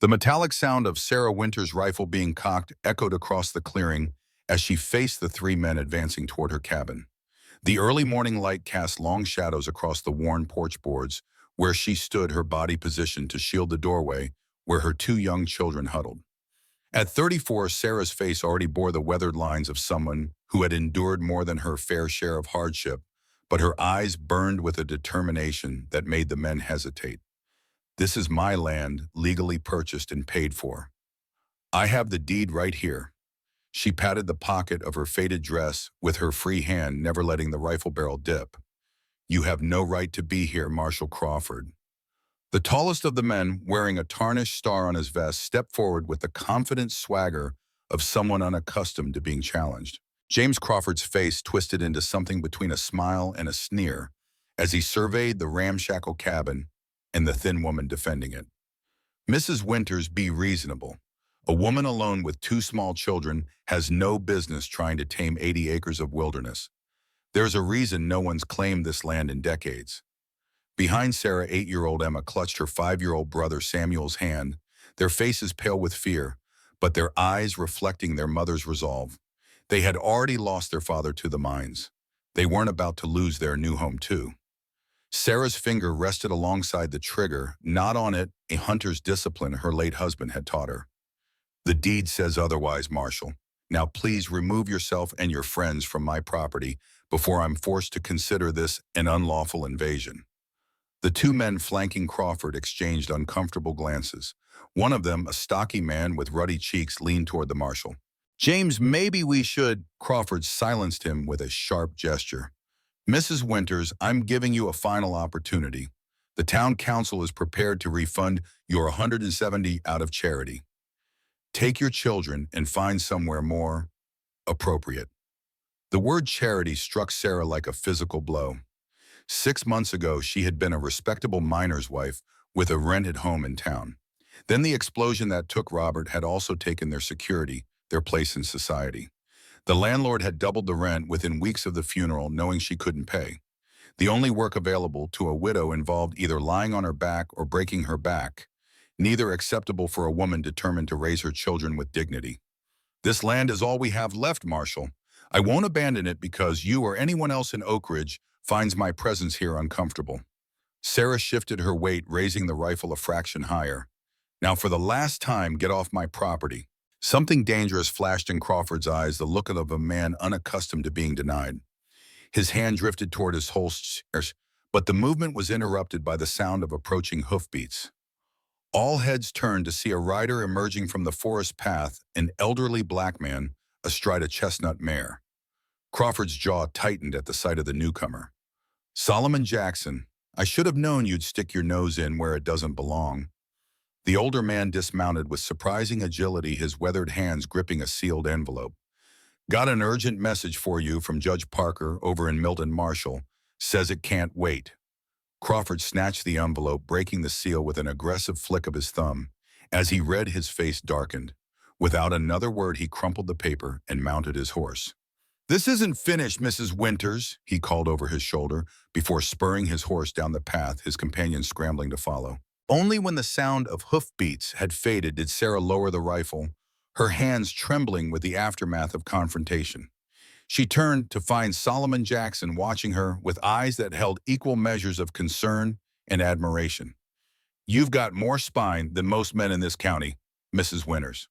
The metallic sound of Sarah Winter's rifle being cocked echoed across the clearing as she faced the three men advancing toward her cabin. The early morning light cast long shadows across the worn porch boards, where she stood, her body positioned to shield the doorway where her two young children huddled. At 34, Sarah's face already bore the weathered lines of someone who had endured more than her fair share of hardship, but her eyes burned with a determination that made the men hesitate. "This is my land, legally purchased and paid for. I have the deed right here." She patted the pocket of her faded dress with her free hand, never letting the rifle barrel dip. "You have no right to be here, Marshal Crawford." The tallest of the men, wearing a tarnished star on his vest, stepped forward with the confident swagger of someone unaccustomed to being challenged. James Crawford's face twisted into something between a smile and a sneer as he surveyed the ramshackle cabin and the thin woman defending it. "Mrs. Winters, be reasonable. A woman alone with two small children has no business trying to tame 80 acres of wilderness. There's a reason no one's claimed this land in decades." Behind Sarah, 8-year-old Emma clutched her 5-year-old brother Samuel's hand, their faces pale with fear, but their eyes reflecting their mother's resolve. They had already lost their father to the mines. They weren't about to lose their new home too. Sarah's finger rested alongside the trigger, not on it a hunter's discipline her late husband had taught her. "The deed says otherwise, Marshal. Now please remove yourself and your friends from my property before I'm forced to consider this an unlawful invasion." The two men flanking Crawford exchanged uncomfortable glances. One of them, a stocky man with ruddy cheeks, leaned toward the marshal. "James, maybe we should—" Crawford silenced him with a sharp gesture. "Mrs. Winters, I'm giving you a final opportunity. The town council is prepared to refund your 170 out of charity. Take your children and find somewhere more appropriate." The word charity struck Sarah like a physical blow. 6 months ago, she had been a respectable miner's wife with a rented home in town. Then the explosion that took Robert had also taken their security, their place in society. The landlord had doubled the rent within weeks of the funeral, knowing she couldn't pay. The only work available to a widow involved either lying on her back or breaking her back, neither acceptable for a woman determined to raise her children with dignity. "This land is all we have left, Marshal. I won't abandon it because you or anyone else in Oak Ridge finds my presence here uncomfortable." Sarah shifted her weight, raising the rifle a fraction higher. "Now for the last time, get off my property." Something dangerous flashed in Crawford's eyes, the look of a man unaccustomed to being denied. His hand drifted toward his holsters, but the movement was interrupted by the sound of approaching hoofbeats. All heads turned to see a rider emerging from the forest path, an elderly black man astride a chestnut mare. Crawford's jaw tightened at the sight of the newcomer. "Solomon Jackson, I should have known you'd stick your nose in where it doesn't belong." The older man dismounted with surprising agility, his weathered hands gripping a sealed envelope. "Got an urgent message for you from Judge Parker over in Milton Marshall. Says it can't wait." Crawford snatched the envelope, breaking the seal with an aggressive flick of his thumb. As he read, his face darkened. Without another word, he crumpled the paper and mounted his horse. "This isn't finished, Mrs. Winters," he called over his shoulder before spurring his horse down the path, his companion scrambling to follow. Only when the sound of hoofbeats had faded did Sarah lower the rifle, her hands trembling with the aftermath of confrontation. She turned to find Solomon Jackson watching her with eyes that held equal measures of concern and admiration. "You've got more spine than most men in this county, Mrs. Winters."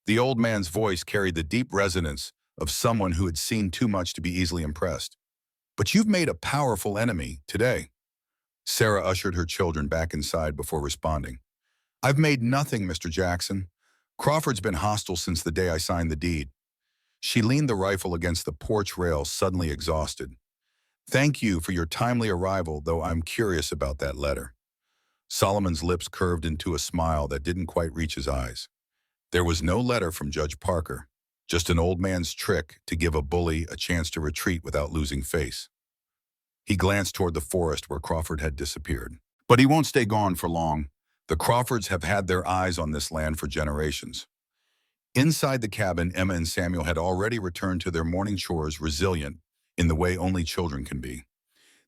The old man's voice carried the deep resonance of someone who had seen too much to be easily impressed. "But you've made a powerful enemy today." Sarah ushered her children back inside before responding. "I've made nothing, Mr. Jackson. Crawford's been hostile since the day I signed the deed." She leaned the rifle against the porch rail, suddenly exhausted. "Thank you for your timely arrival, though I'm curious about that letter." Solomon's lips curved into a smile that didn't quite reach his eyes. There was no letter from Judge Parker, just an old man's trick to give a bully a chance to retreat without losing face. He glanced toward the forest where Crawford had disappeared. "But he won't stay gone for long. The Crawfords have had their eyes on this land for generations." Inside the cabin, Emma and Samuel had already returned to their morning chores, resilient in the way only children can be.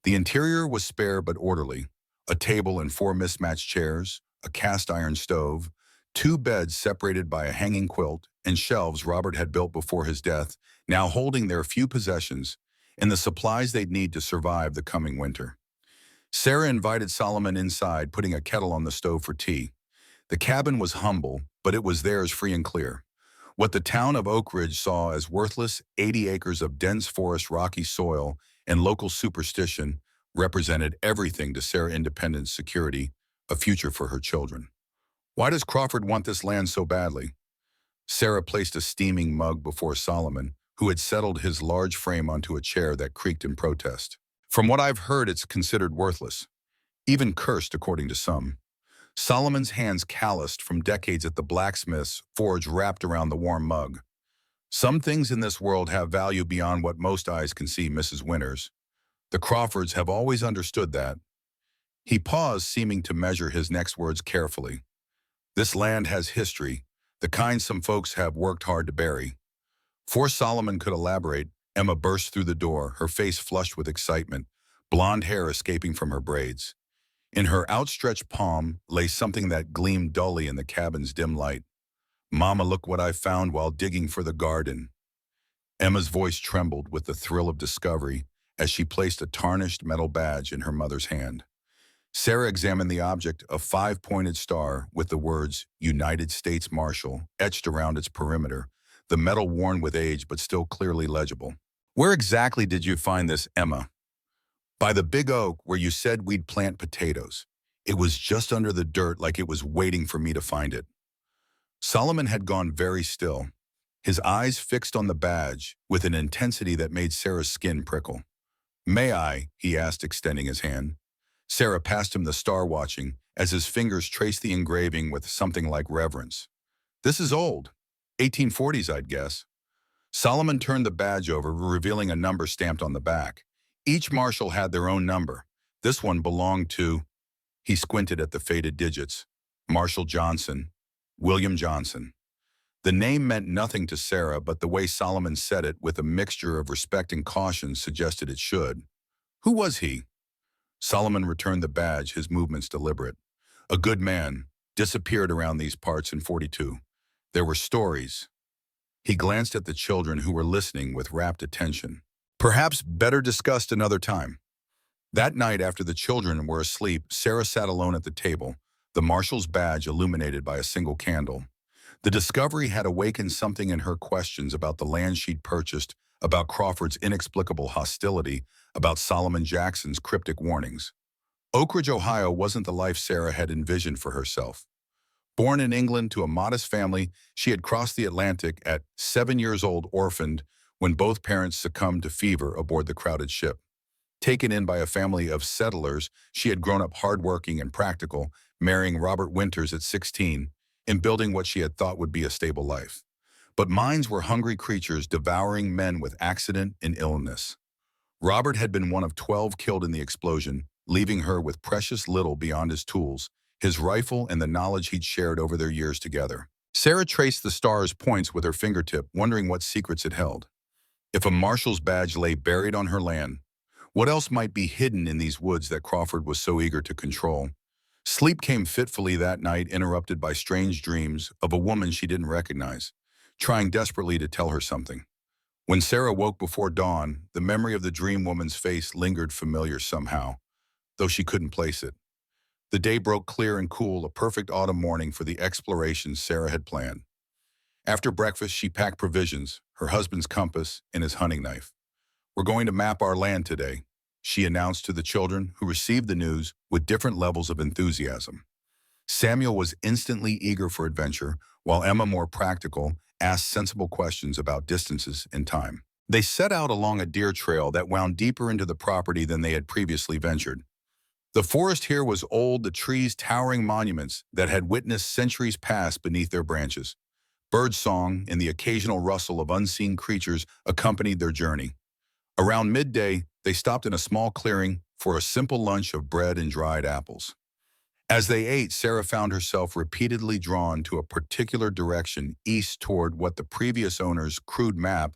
The interior was spare but orderly: a table and 4 mismatched chairs, a cast iron stove, Two beds separated by a hanging quilt and shelves Robert had built before his death, now holding their few possessions and the supplies they'd need to survive the coming winter. Sarah invited Solomon inside, putting a kettle on the stove for tea. The cabin was humble, but it was theirs free and clear. What the town of Oak Ridge saw as worthless 80 acres of dense forest, rocky soil, and local superstition represented everything to Sarah: independence, security, a future for her children. Why does Crawford want this land so badly? Sarah placed a steaming mug before Solomon, who had settled his large frame onto a chair that creaked in protest. From what I've heard, it's considered worthless, even cursed according to some. Solomon's hands calloused from decades at the blacksmith's forge wrapped around the warm mug. Some things in this world have value beyond what most eyes can see, Mrs. Winters. The Crawfords have always understood that. He paused, seeming to measure his next words carefully. This land has history, the kind some folks have worked hard to bury. Before Solomon could elaborate, Emma burst through the door, her face flushed with excitement, blonde hair escaping from her braids. In her outstretched palm lay something that gleamed dully in the cabin's dim light. "Mama, look what I found while digging for the garden." Emma's voice trembled with the thrill of discovery as she placed a tarnished metal badge in her mother's hand. Sarah examined the object, a five-pointed star with the words United States Marshal etched around its perimeter, the metal worn with age but still clearly legible. "Where exactly did you find this, Emma?" "By the big oak where you said we'd plant potatoes. It was just under the dirt, like it was waiting for me to find it." Solomon had gone very still, his eyes fixed on the badge with an intensity that made Sarah's skin prickle. "May I?" he asked, extending his hand. Sarah passed him the star, watching as his fingers traced the engraving with something like reverence. "This is old. 1840s, I'd guess." Solomon turned the badge over, revealing a number stamped on the back. Each marshal had their own number. This one belonged to... He squinted at the faded digits. Marshal Johnson. William Johnson. The name meant nothing to Sarah, but the way Solomon said it, with a mixture of respect and caution, suggested it should. Who was he? Solomon returned the badge, his movements deliberate. "A good man. Disappeared around these parts in '42. There were stories." He glanced at the children, who were listening with rapt attention. "Perhaps better discussed another time." That night, after the children were asleep, Sarah sat alone at the table, the marshal's badge illuminated by a single candle. The discovery had awakened something in her: questions about the land she'd purchased, about Crawford's inexplicable hostility, about Solomon Jackson's cryptic warnings. Oak Ridge, Ohio wasn't the life Sarah had envisioned for herself. Born in England to a modest family, she had crossed the Atlantic at 7 years old, orphaned, when both parents succumbed to fever aboard the crowded ship. Taken in by a family of settlers, she had grown up hardworking and practical, marrying Robert Winters at 16, and building what she had thought would be a stable life. But minds were hungry creatures, devouring men with accident and illness. Robert had been one of 12 killed in the explosion, leaving her with precious little beyond his tools, his rifle, and the knowledge he'd shared over their years together. Sarah traced the star's points with her fingertip, wondering what secrets it held. If a marshal's badge lay buried on her land, what else might be hidden in these woods that Crawford was so eager to control? Sleep came fitfully that night, interrupted by strange dreams of a woman she didn't recognize, trying desperately to tell her something. When Sarah woke before dawn, the memory of the dream woman's face lingered familiar somehow, though she couldn't place it. The day broke clear and cool, a perfect autumn morning for the explorations Sarah had planned. After breakfast, she packed provisions, her husband's compass, and his hunting knife. "We're going to map our land today," she announced to the children, who received the news with different levels of enthusiasm. Samuel was instantly eager for adventure, while Emma, more practical, asked sensible questions about distances and time. They set out along a deer trail that wound deeper into the property than they had previously ventured. The forest here was old, the trees towering monuments that had witnessed centuries pass beneath their branches. Birdsong and the occasional rustle of unseen creatures accompanied their journey. Around midday, they stopped in a small clearing for a simple lunch of bread and dried apples. As they ate, Sarah found herself repeatedly drawn to a particular direction, east, toward what the previous owner's crude map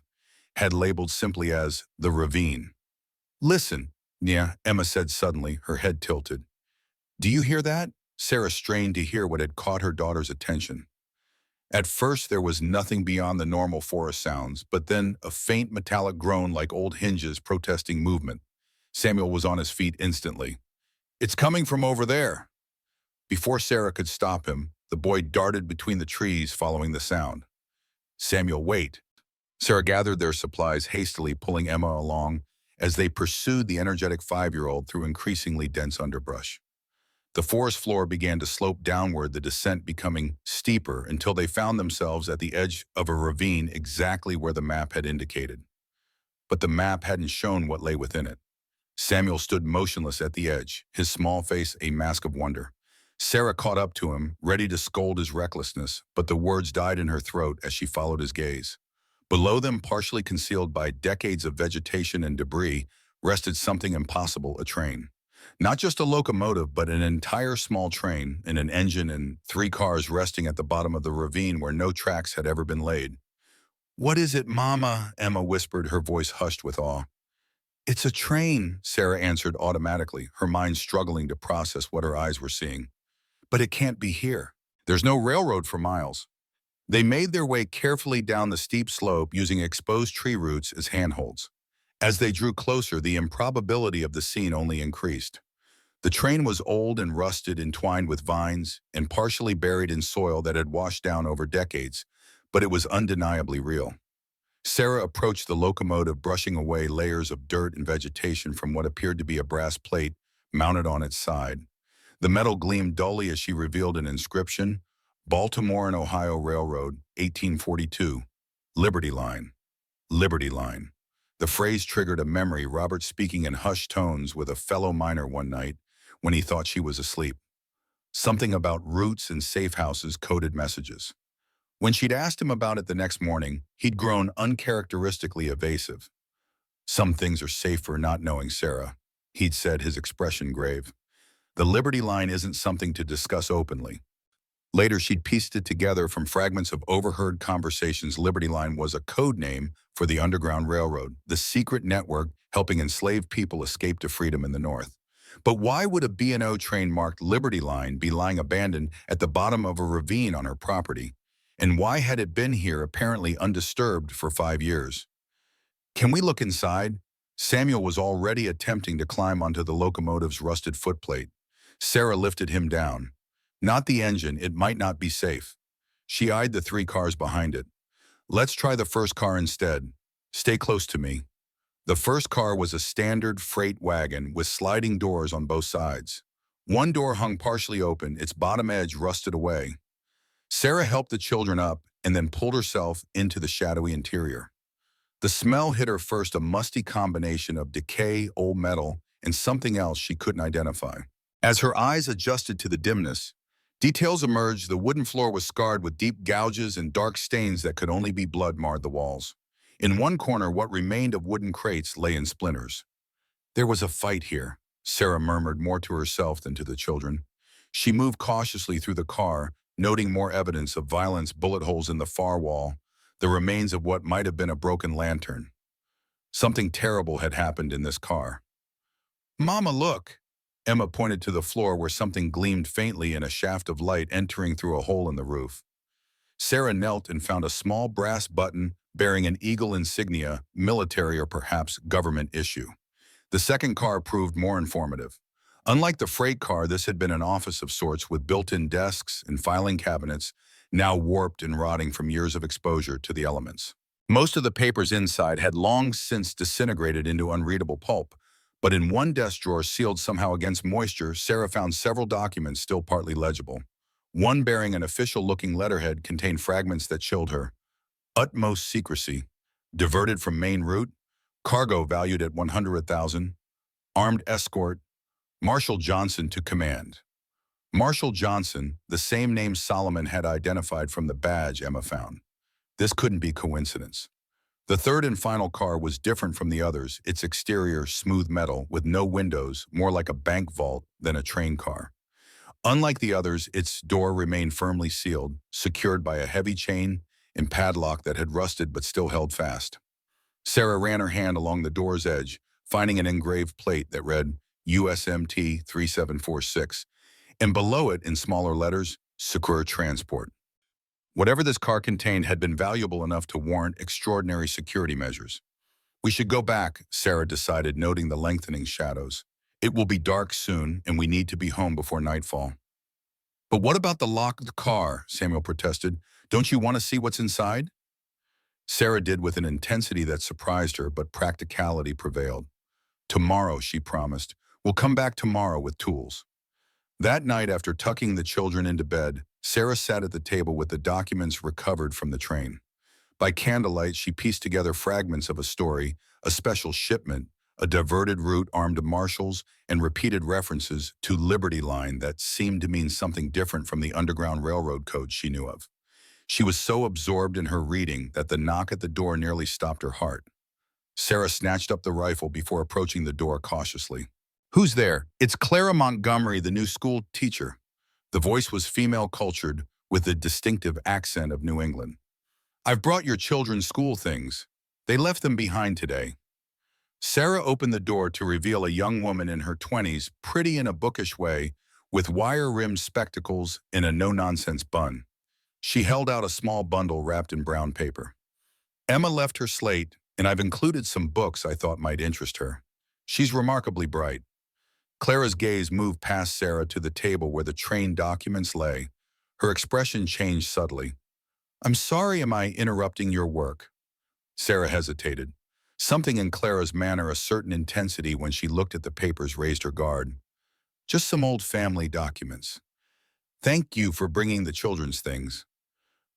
had labeled simply as the ravine. "Listen," Emma said suddenly, her head tilted. "Do you hear that?" Sarah strained to hear what had caught her daughter's attention. At first, there was nothing beyond the normal forest sounds, but then a faint metallic groan like old hinges protesting movement. Samuel was on his feet instantly. "It's coming from over there." Before Sarah could stop him, the boy darted between the trees following the sound. "Samuel, wait." Sarah gathered their supplies, hastily pulling Emma along as they pursued the energetic 5-year-old through increasingly dense underbrush. The forest floor began to slope downward, the descent becoming steeper until they found themselves at the edge of a ravine exactly where the map had indicated. But the map hadn't shown what lay within it. Samuel stood motionless at the edge, his small face a mask of wonder. Sarah caught up to him, ready to scold his recklessness, but the words died in her throat as she followed his gaze. Below them, partially concealed by decades of vegetation and debris, rested something impossible, a train. Not just a locomotive, but an entire small train, and an engine and 3 cars resting at the bottom of the ravine where no tracks had ever been laid. "What is it, Mama?" Emma whispered, her voice hushed with awe. "It's a train," Sarah answered automatically, her mind struggling to process what her eyes were seeing. "But it can't be here. There's no railroad for miles." They made their way carefully down the steep slope using exposed tree roots as handholds. As they drew closer, the improbability of the scene only increased. The train was old and rusted, entwined with vines, and partially buried in soil that had washed down over decades, but it was undeniably real. Sarah approached the locomotive, brushing away layers of dirt and vegetation from what appeared to be a brass plate mounted on its side. The metal gleamed dully as she revealed an inscription: "Baltimore and Ohio Railroad, 1842, Liberty Line, Liberty Line." The phrase triggered a memory, Robert speaking in hushed tones with a fellow miner one night when he thought she was asleep. Something about routes and safe houses coded messages. When she'd asked him about it the next morning, he'd grown uncharacteristically evasive. "Some things are safer not knowing, Sarah," he'd said, his expression grave. "The Liberty Line isn't something to discuss openly." Later, she'd pieced it together from fragments of overheard conversations. Liberty Line was a code name for the Underground Railroad, the secret network helping enslaved people escape to freedom in the North. But why would a B&O train marked Liberty Line be lying abandoned at the bottom of a ravine on her property? And why had it been here, apparently undisturbed, for 5 years? "Can we look inside?" Samuel was already attempting to climb onto the locomotive's rusted footplate. Sarah lifted him down. "Not the engine, it might not be safe." She eyed the 3 cars behind it. "Let's try the first car instead. Stay close to me." The first car was a standard freight wagon with sliding doors on both sides. One door hung partially open, its bottom edge rusted away. Sarah helped the children up and then pulled herself into the shadowy interior. The smell hit her first, a musty combination of decay, old metal, and something else she couldn't identify. As her eyes adjusted to the dimness, details emerged. The wooden floor was scarred with deep gouges and dark stains that could only be blood marred the walls. In one corner, what remained of wooden crates lay in splinters. "There was a fight here," Sarah murmured, more to herself than to the children. She moved cautiously through the car, noting more evidence of violence: bullet holes in the far wall, the remains of what might have been a broken lantern. Something terrible had happened in this car. "Mama, look!" Emma pointed to the floor where something gleamed faintly in a shaft of light entering through a hole in the roof. Sarah knelt and found a small brass button bearing an eagle insignia, military or perhaps government issue. The second car proved more informative. Unlike the freight car, this had been an office of sorts with built-in desks and filing cabinets, now warped and rotting from years of exposure to the elements. Most of the papers inside had long since disintegrated into unreadable pulp, but in one desk drawer, sealed somehow against moisture, Sarah found several documents still partly legible. One, bearing an official-looking letterhead, contained fragments that chilled her. "Utmost secrecy. Diverted from main route. Cargo valued at 100,000. Armed escort. Marshal Johnson to command." Marshal Johnson, the same name Solomon had identified from the badge Emma found. This couldn't be coincidence. The third and final car was different from the others, its exterior smooth metal with no windows, more like a bank vault than a train car. Unlike the others, its door remained firmly sealed, secured by a heavy chain and padlock that had rusted but still held fast. Sarah ran her hand along the door's edge, finding an engraved plate that read USMT 3746, and below it, in smaller letters, Secure Transport. Whatever this car contained had been valuable enough to warrant extraordinary security measures. We should go back, Sarah decided, noting the lengthening shadows. It will be dark soon, and we need to be home before nightfall. But what about the locked car? Samuel protested. Don't you want to see what's inside? Sarah did with an intensity that surprised her, but practicality prevailed. Tomorrow, she promised. We'll come back tomorrow with tools. That night, after tucking the children into bed, Sarah sat at the table with the documents recovered from the train. By candlelight, she pieced together fragments of a story, a special shipment, a diverted route armed marshals, and repeated references to Liberty Line that seemed to mean something different from the Underground Railroad codes she knew of. She was so absorbed in her reading that the knock at the door nearly stopped her heart. Sarah snatched up the rifle before approaching the door cautiously. "Who's there?" "It's Clara Montgomery, the new school teacher." The voice was female cultured, with the distinctive accent of New England. "I've brought your children's school things. They left them behind today." Sarah opened the door to reveal a young woman in her 20s, pretty in a bookish way, with wire-rimmed spectacles and a no-nonsense bun. She held out a small bundle wrapped in brown paper. "Emma left her slate, and I've included some books I thought might interest her. She's remarkably bright." Clara's gaze moved past Sarah to the table where the train documents lay. Her expression changed subtly. "I'm sorry, am I interrupting your work?" Sarah hesitated. Something in Clara's manner, a certain intensity when she looked at the papers, raised her guard. "Just some old family documents. Thank you for bringing the children's things."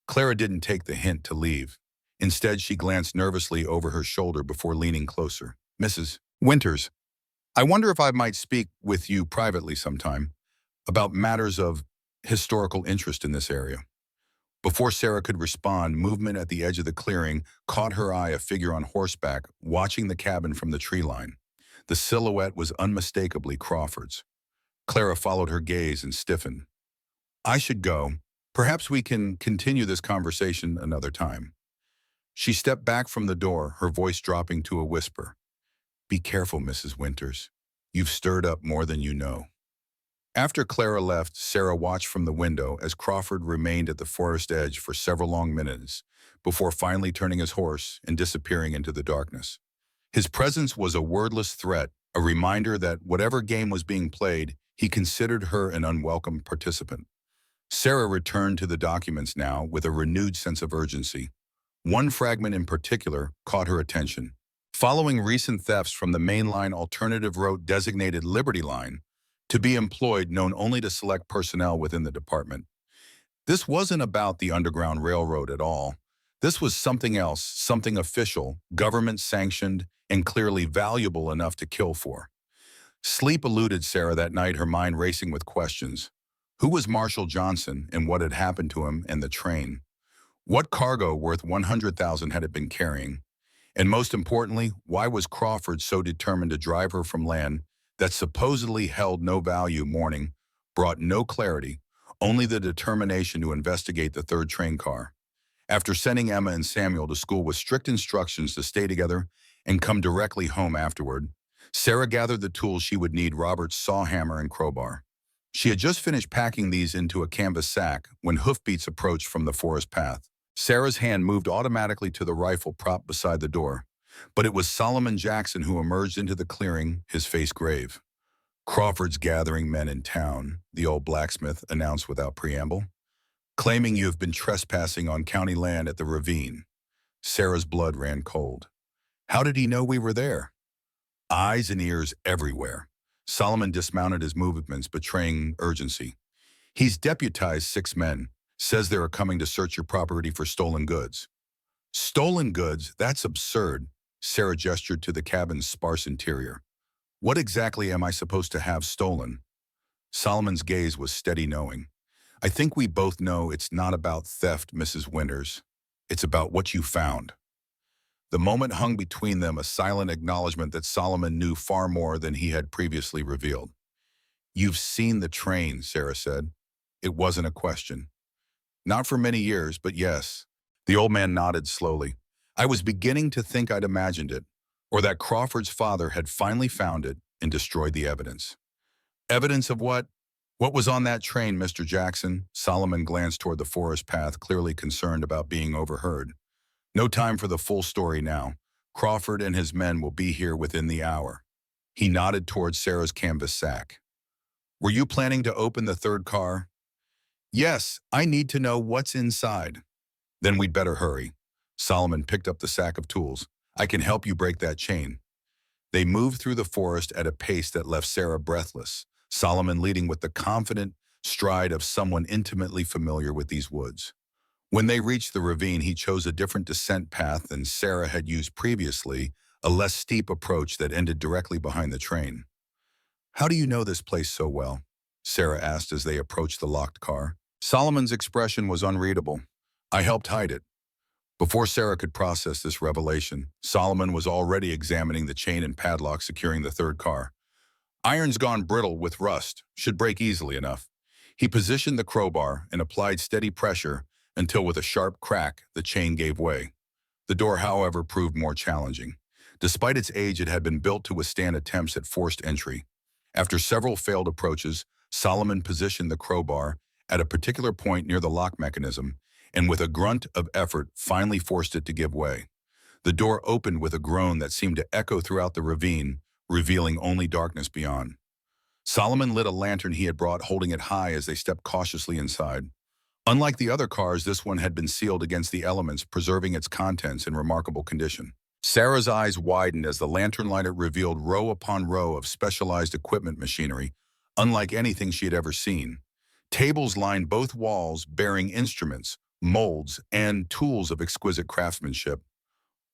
Clara didn't take the hint to leave. Instead, she glanced nervously over her shoulder before leaning closer. "Mrs. Winters, I wonder if I might speak with you privately sometime about matters of historical interest in this area." Before Sarah could respond, movement at the edge of the clearing caught her eye, a figure on horseback, watching the cabin from the tree line. The silhouette was unmistakably Crawford's. Clara followed her gaze and stiffened. "I should go. Perhaps we can continue this conversation another time." She stepped back from the door, her voice dropping to a whisper. "Be careful, Mrs. Winters. You've stirred up more than you know." After Clara left, Sarah watched from the window as Crawford remained at the forest edge for several long minutes before finally turning his horse and disappearing into the darkness. His presence was a wordless threat, a reminder that whatever game was being played, he considered her an unwelcome participant. Sarah returned to the documents now with a renewed sense of urgency. One fragment in particular caught her attention. Following recent thefts from the mainline alternative route designated Liberty Line, to be employed known only to select personnel within the department. This wasn't about the Underground Railroad at all. This was something else, something official, government-sanctioned, and clearly valuable enough to kill for. Sleep eluded Sarah that night, her mind racing with questions. Who was Marshall Johnson, and what had happened to him and the train? What cargo worth $100,000 had it been carrying? And most importantly, why was Crawford so determined to drive her from land that supposedly held no value? Morning brought no clarity, only the determination to investigate the third train car. After sending Emma and Samuel to school with strict instructions to stay together and come directly home afterward, Sarah gathered the tools she would need: Robert's saw hammer and crowbar. She had just finished packing these into a canvas sack when hoofbeats approached from the forest path. Sarah's hand moved automatically to the rifle propped beside the door. But it was Solomon Jackson who emerged into the clearing, his face grave. "Crawford's gathering men in town," the old blacksmith announced without preamble, "claiming you have been trespassing on county land at the ravine." Sarah's blood ran cold. How did he know we were there? Eyes and ears everywhere. Solomon dismounted, his movements betraying urgency. "He's deputized 6 men, says they are coming to search your property for stolen goods." "Stolen goods? That's absurd." Sarah gestured to the cabin's sparse interior. "What exactly am I supposed to have stolen?" Solomon's gaze was steady, knowing. "I think we both know it's not about theft, Mrs. Winters. It's about what you found." The moment hung between them, a silent acknowledgement that Solomon knew far more than he had previously revealed. "You've seen the train," Sarah said. It wasn't a question. "Not for many years, but yes." The old man nodded slowly. "I was beginning to think I'd imagined it, or that Crawford's father had finally found it and destroyed the evidence." "Evidence of what?" What was on that train, Mr. Jackson? Solomon glanced toward the forest path, clearly concerned about being overheard. No time for the full story now. Crawford and his men will be here within the hour. He nodded towards Sarah's canvas sack. Were you planning to open the third car? Yes, I need to know what's inside. Then we'd better hurry. Solomon picked up the sack of tools. I can help you break that chain. They moved through the forest at a pace that left Sarah breathless, Solomon leading with the confident stride of someone intimately familiar with these woods. When they reached the ravine, he chose a different descent path than Sarah had used previously, a less steep approach that ended directly behind the train. How do you know this place so well? Sarah asked as they approached the locked car. Solomon's expression was unreadable. I helped hide it. Before Sarah could process this revelation, Solomon was already examining the chain and padlock securing the third car. Iron's gone brittle with rust, should break easily enough. He positioned the crowbar and applied steady pressure until with a sharp crack, the chain gave way. The door, however, proved more challenging. Despite its age, it had been built to withstand attempts at forced entry. After several failed approaches, Solomon positioned the crowbar at a particular point near the lock mechanism, and with a grunt of effort, finally forced it to give way. The door opened with a groan that seemed to echo throughout the ravine, revealing only darkness beyond. Solomon lit a lantern he had brought, holding it high as they stepped cautiously inside. Unlike the other cars, this one had been sealed against the elements, preserving its contents in remarkable condition. Sarah's eyes widened as the lantern lighter revealed row upon row of specialized equipment machinery, unlike anything she had ever seen. Tables lined both walls, bearing instruments, molds, and tools of exquisite craftsmanship.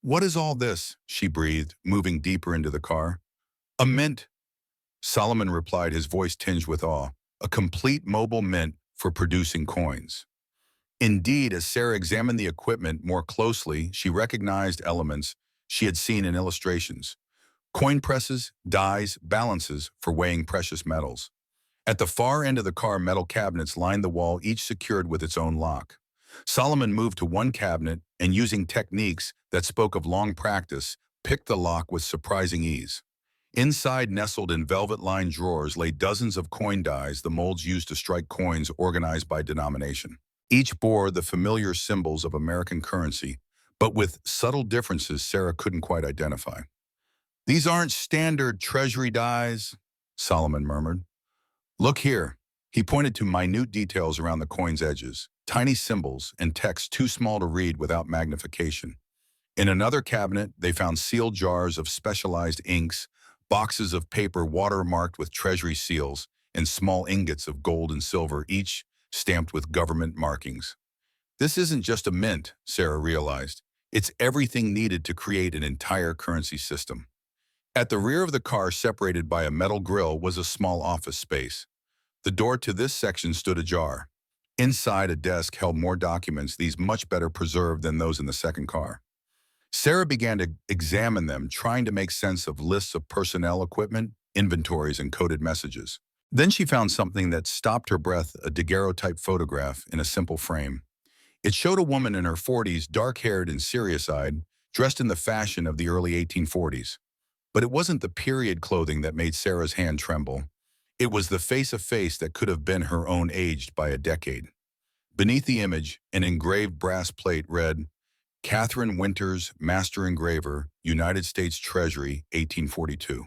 What is all this? She breathed, moving deeper into the car. A mint, Solomon replied, his voice tinged with awe. A complete mobile mint for producing coins. Indeed, as Sarah examined the equipment more closely, she recognized elements she had seen in illustrations. Coin presses, dies, balances for weighing precious metals. At the far end of the car, metal cabinets lined the wall, each secured with its own lock. Solomon moved to one cabinet and, using techniques that spoke of long practice, picked the lock with surprising ease. Inside, nestled in velvet-lined drawers, lay dozens of coin dies, the molds used to strike coins organized by denomination. Each bore the familiar symbols of American currency, but with subtle differences Sarah couldn't quite identify. These aren't standard treasury dies, Solomon murmured. Look here. He pointed to minute details around the coin's edges, tiny symbols and text too small to read without magnification. In another cabinet, they found sealed jars of specialized inks, boxes of paper watermarked with treasury seals, and small ingots of gold and silver, each stamped with government markings. This isn't just a mint, Sarah realized. It's everything needed to create an entire currency system. At the rear of the car, separated by a metal grill, was a small office space. The door to this section stood ajar. Inside, a desk held more documents, these much better preserved than those in the second car. Sarah began to examine them, trying to make sense of lists of personnel, equipment, inventories, and coded messages. Then she found something that stopped her breath, a daguerreotype photograph in a simple frame. It showed a woman in her 40s, dark-haired and serious-eyed, dressed in the fashion of the early 1840s. But it wasn't the period clothing that made Sarah's hand tremble. It was the face that could have been her own, aged by a decade. Beneath the image, an engraved brass plate read, Catherine Winters, Master Engraver, United States Treasury, 1842.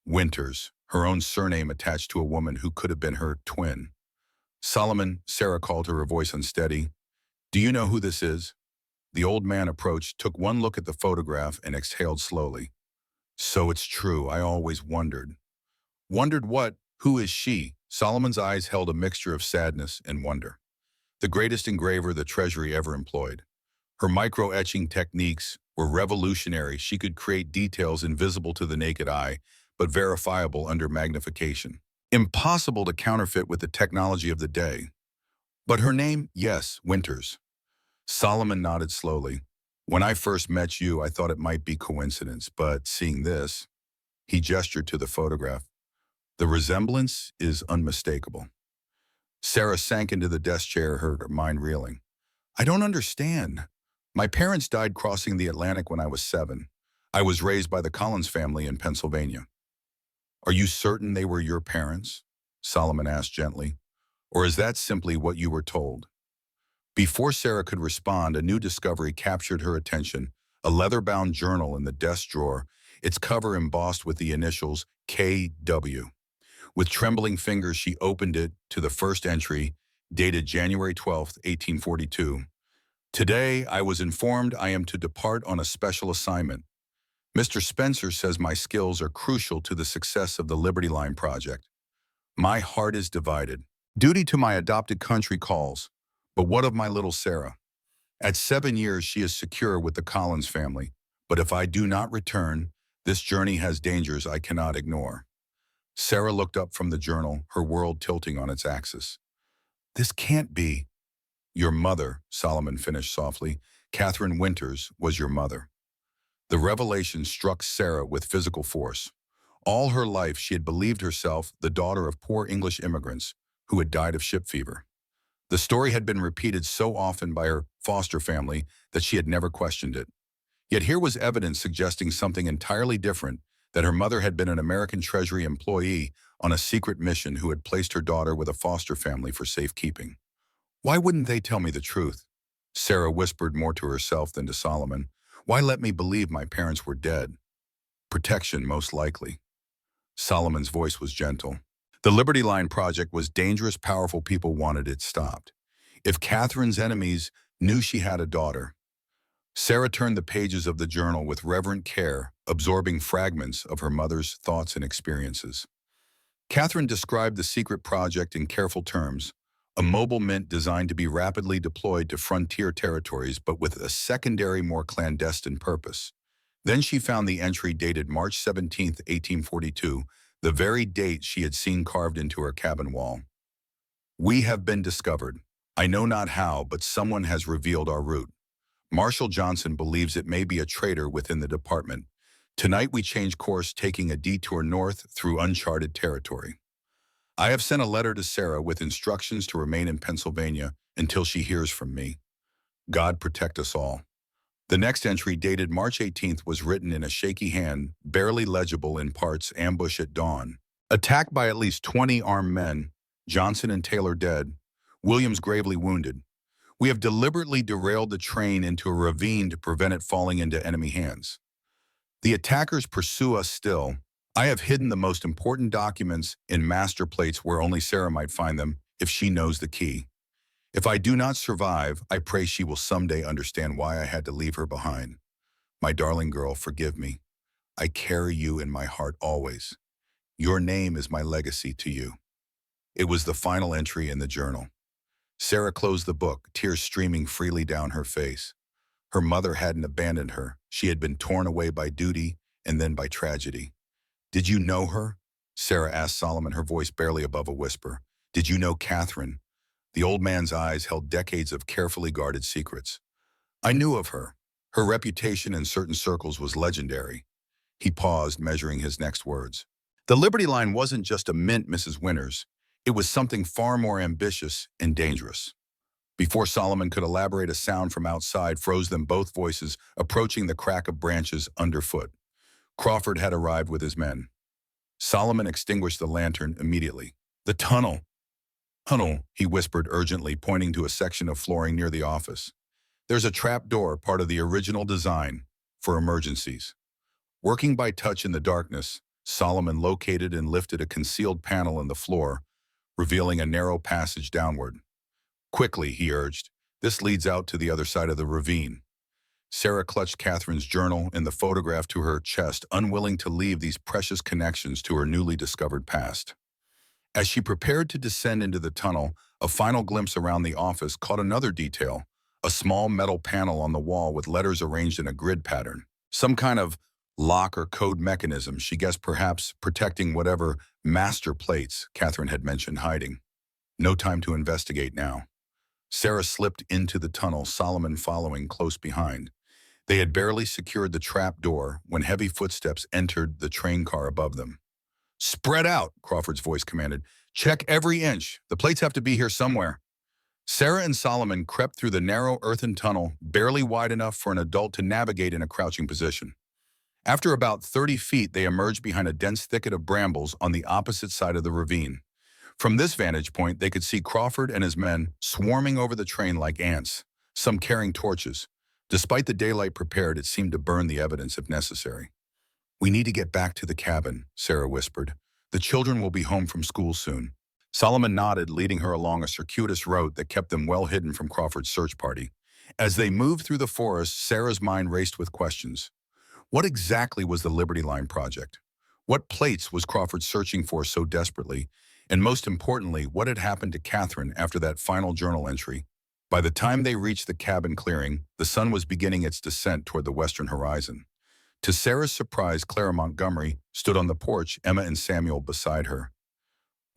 Winters, her own surname attached to a woman who could have been her twin. Solomon, Sarah called her voice unsteady. Do you know who this is? The old man approached, took one look at the photograph, and exhaled slowly. So it's true, I always wondered. Wondered what? Who is she? Solomon's eyes held a mixture of sadness and wonder. The greatest engraver the Treasury ever employed. Her micro-etching techniques were revolutionary. She could create details invisible to the naked eye, but verifiable under magnification. Impossible to counterfeit with the technology of the day. But her name? Yes, Winters. Solomon nodded slowly. When I first met you, I thought it might be coincidence, but seeing this, he gestured to the photograph. The resemblance is unmistakable. Sarah sank into the desk chair, her mind reeling. I don't understand. My parents died crossing the Atlantic when I was 7. I was raised by the Collins family in Pennsylvania. Are you certain they were your parents? Solomon asked gently. Or is that simply what you were told? Before Sarah could respond, a new discovery captured her attention, a leather-bound journal in the desk drawer, its cover embossed with the initials KW. With trembling fingers, she opened it to the first entry, dated January 12th, 1842. Today, I was informed I am to depart on a special assignment. Mr. Spencer says my skills are crucial to the success of the Liberty Line project. My heart is divided. Duty to my adopted country calls. But what of my little Sarah? At 7 years, she is secure with the Collins family. But if I do not return, this journey has dangers I cannot ignore. Sarah looked up from the journal, her world tilting on its axis. This can't be. Your mother, Solomon finished softly. Catherine Winters was your mother. The revelation struck Sarah with physical force. All her life, she had believed herself the daughter of poor English immigrants who had died of ship fever. The story had been repeated so often by her foster family that she had never questioned it. Yet here was evidence suggesting something entirely different, that her mother had been an American Treasury employee on a secret mission who had placed her daughter with a foster family for safekeeping. Why wouldn't they tell me the truth? Sarah whispered more to herself than to Solomon. Why let me believe my parents were dead? Protection, most likely. Solomon's voice was gentle. The Liberty Line project was dangerous, powerful people wanted it stopped. If Catherine's enemies knew she had a daughter. Sarah turned the pages of the journal with reverent care, absorbing fragments of her mother's thoughts and experiences. Catherine described the secret project in careful terms, a mobile mint designed to be rapidly deployed to frontier territories but with a secondary, more clandestine purpose. Then she found the entry dated March 17th, 1842, the very date she had seen carved into her cabin wall. We have been discovered. I know not how, but someone has revealed our route. Marshal Johnson believes it may be a traitor within the department. Tonight we change course, taking a detour north through uncharted territory. I have sent a letter to Sarah with instructions to remain in Pennsylvania until she hears from me. God protect us all. The next entry, dated March 18th, was written in a shaky hand, barely legible in parts. Ambush at dawn. Attacked by at least 20 armed men, Johnson and Taylor dead, Williams gravely wounded. We have deliberately derailed the train into a ravine to prevent it falling into enemy hands. The attackers pursue us still. I have hidden the most important documents in master plates where only Sarah might find them if she knows the key. If I do not survive, I pray she will someday understand why I had to leave her behind. My darling girl, forgive me. I carry you in my heart always. Your name is my legacy to you. It was the final entry in the journal. Sarah closed the book, tears streaming freely down her face. Her mother hadn't abandoned her. She had been torn away by duty and then by tragedy. Did you know her? Sarah asked Solomon, her voice barely above a whisper. Did you know Catherine? The old man's eyes held decades of carefully guarded secrets. I knew of her. Her reputation in certain circles was legendary. He paused, measuring his next words. The Liberty Line wasn't just a mint, Mrs. Winters. It was something far more ambitious and dangerous. Before Solomon could elaborate, a sound from outside froze them, both voices approaching the crack of branches underfoot. Crawford had arrived with his men. Solomon extinguished the lantern immediately. The tunnel! Tunnel, he whispered urgently, pointing to a section of flooring near the office. There's a trap door, part of the original design, for emergencies. Working by touch in the darkness, Solomon located and lifted a concealed panel in the floor, revealing a narrow passage downward. Quickly, he urged. This leads out to the other side of the ravine. Sarah clutched Catherine's journal and the photograph to her chest, unwilling to leave these precious connections to her newly discovered past. As she prepared to descend into the tunnel, a final glimpse around the office caught another detail, a small metal panel on the wall with letters arranged in a grid pattern. Some kind of lock or code mechanism, she guessed, perhaps protecting whatever master plates Catherine had mentioned hiding. No time to investigate now. Sarah slipped into the tunnel, Solomon following close behind. They had barely secured the trap door when heavy footsteps entered the train car above them. Spread out, Crawford's voice commanded. Check every inch. The plates have to be here somewhere. Sarah and Solomon crept through the narrow earthen tunnel, barely wide enough for an adult to navigate in a crouching position. After about 30 feet, they emerged behind a dense thicket of brambles on the opposite side of the ravine. From this vantage point, they could see Crawford and his men swarming over the train like ants, some carrying torches. Despite the daylight prepared, it seemed to burn the evidence if necessary. "We need to get back to the cabin," Sarah whispered. "The children will be home from school soon." Solomon nodded, leading her along a circuitous road that kept them well hidden from Crawford's search party. As they moved through the forest, Sarah's mind raced with questions. What exactly was the Liberty Line project? What plates was Crawford searching for so desperately? And most importantly, what had happened to Catherine after that final journal entry? By the time they reached the cabin clearing, the sun was beginning its descent toward the western horizon. To Sarah's surprise, Clara Montgomery stood on the porch, Emma and Samuel beside her.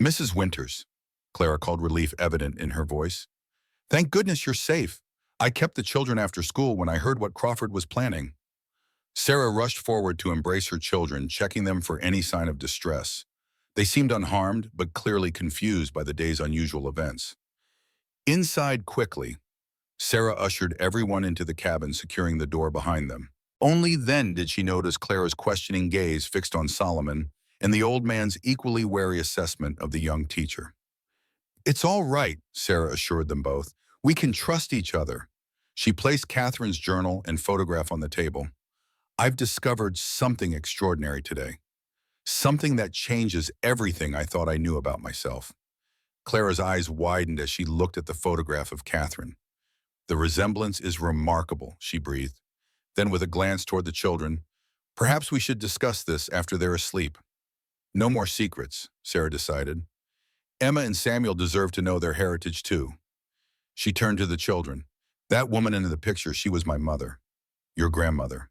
"Mrs. Winters," Clara called, relief evident in her voice. "Thank goodness you're safe. I kept the children after school when I heard what Crawford was planning." Sarah rushed forward to embrace her children, checking them for any sign of distress. They seemed unharmed, but clearly confused by the day's unusual events. Inside quickly, Sarah ushered everyone into the cabin, securing the door behind them. Only then did she notice Clara's questioning gaze fixed on Solomon and the old man's equally wary assessment of the young teacher. "It's all right," Sarah assured them both. "We can trust each other." She placed Catherine's journal and photograph on the table. "I've discovered something extraordinary today. Something that changes everything I thought I knew about myself." Clara's eyes widened as she looked at the photograph of Catherine. "The resemblance is remarkable," she breathed. Then, with a glance toward the children, "Perhaps we should discuss this after they're asleep." "No more secrets," Sarah decided. "Emma and Samuel deserve to know their heritage too." She turned to the children. "That woman in the picture, she was my mother. Your grandmother."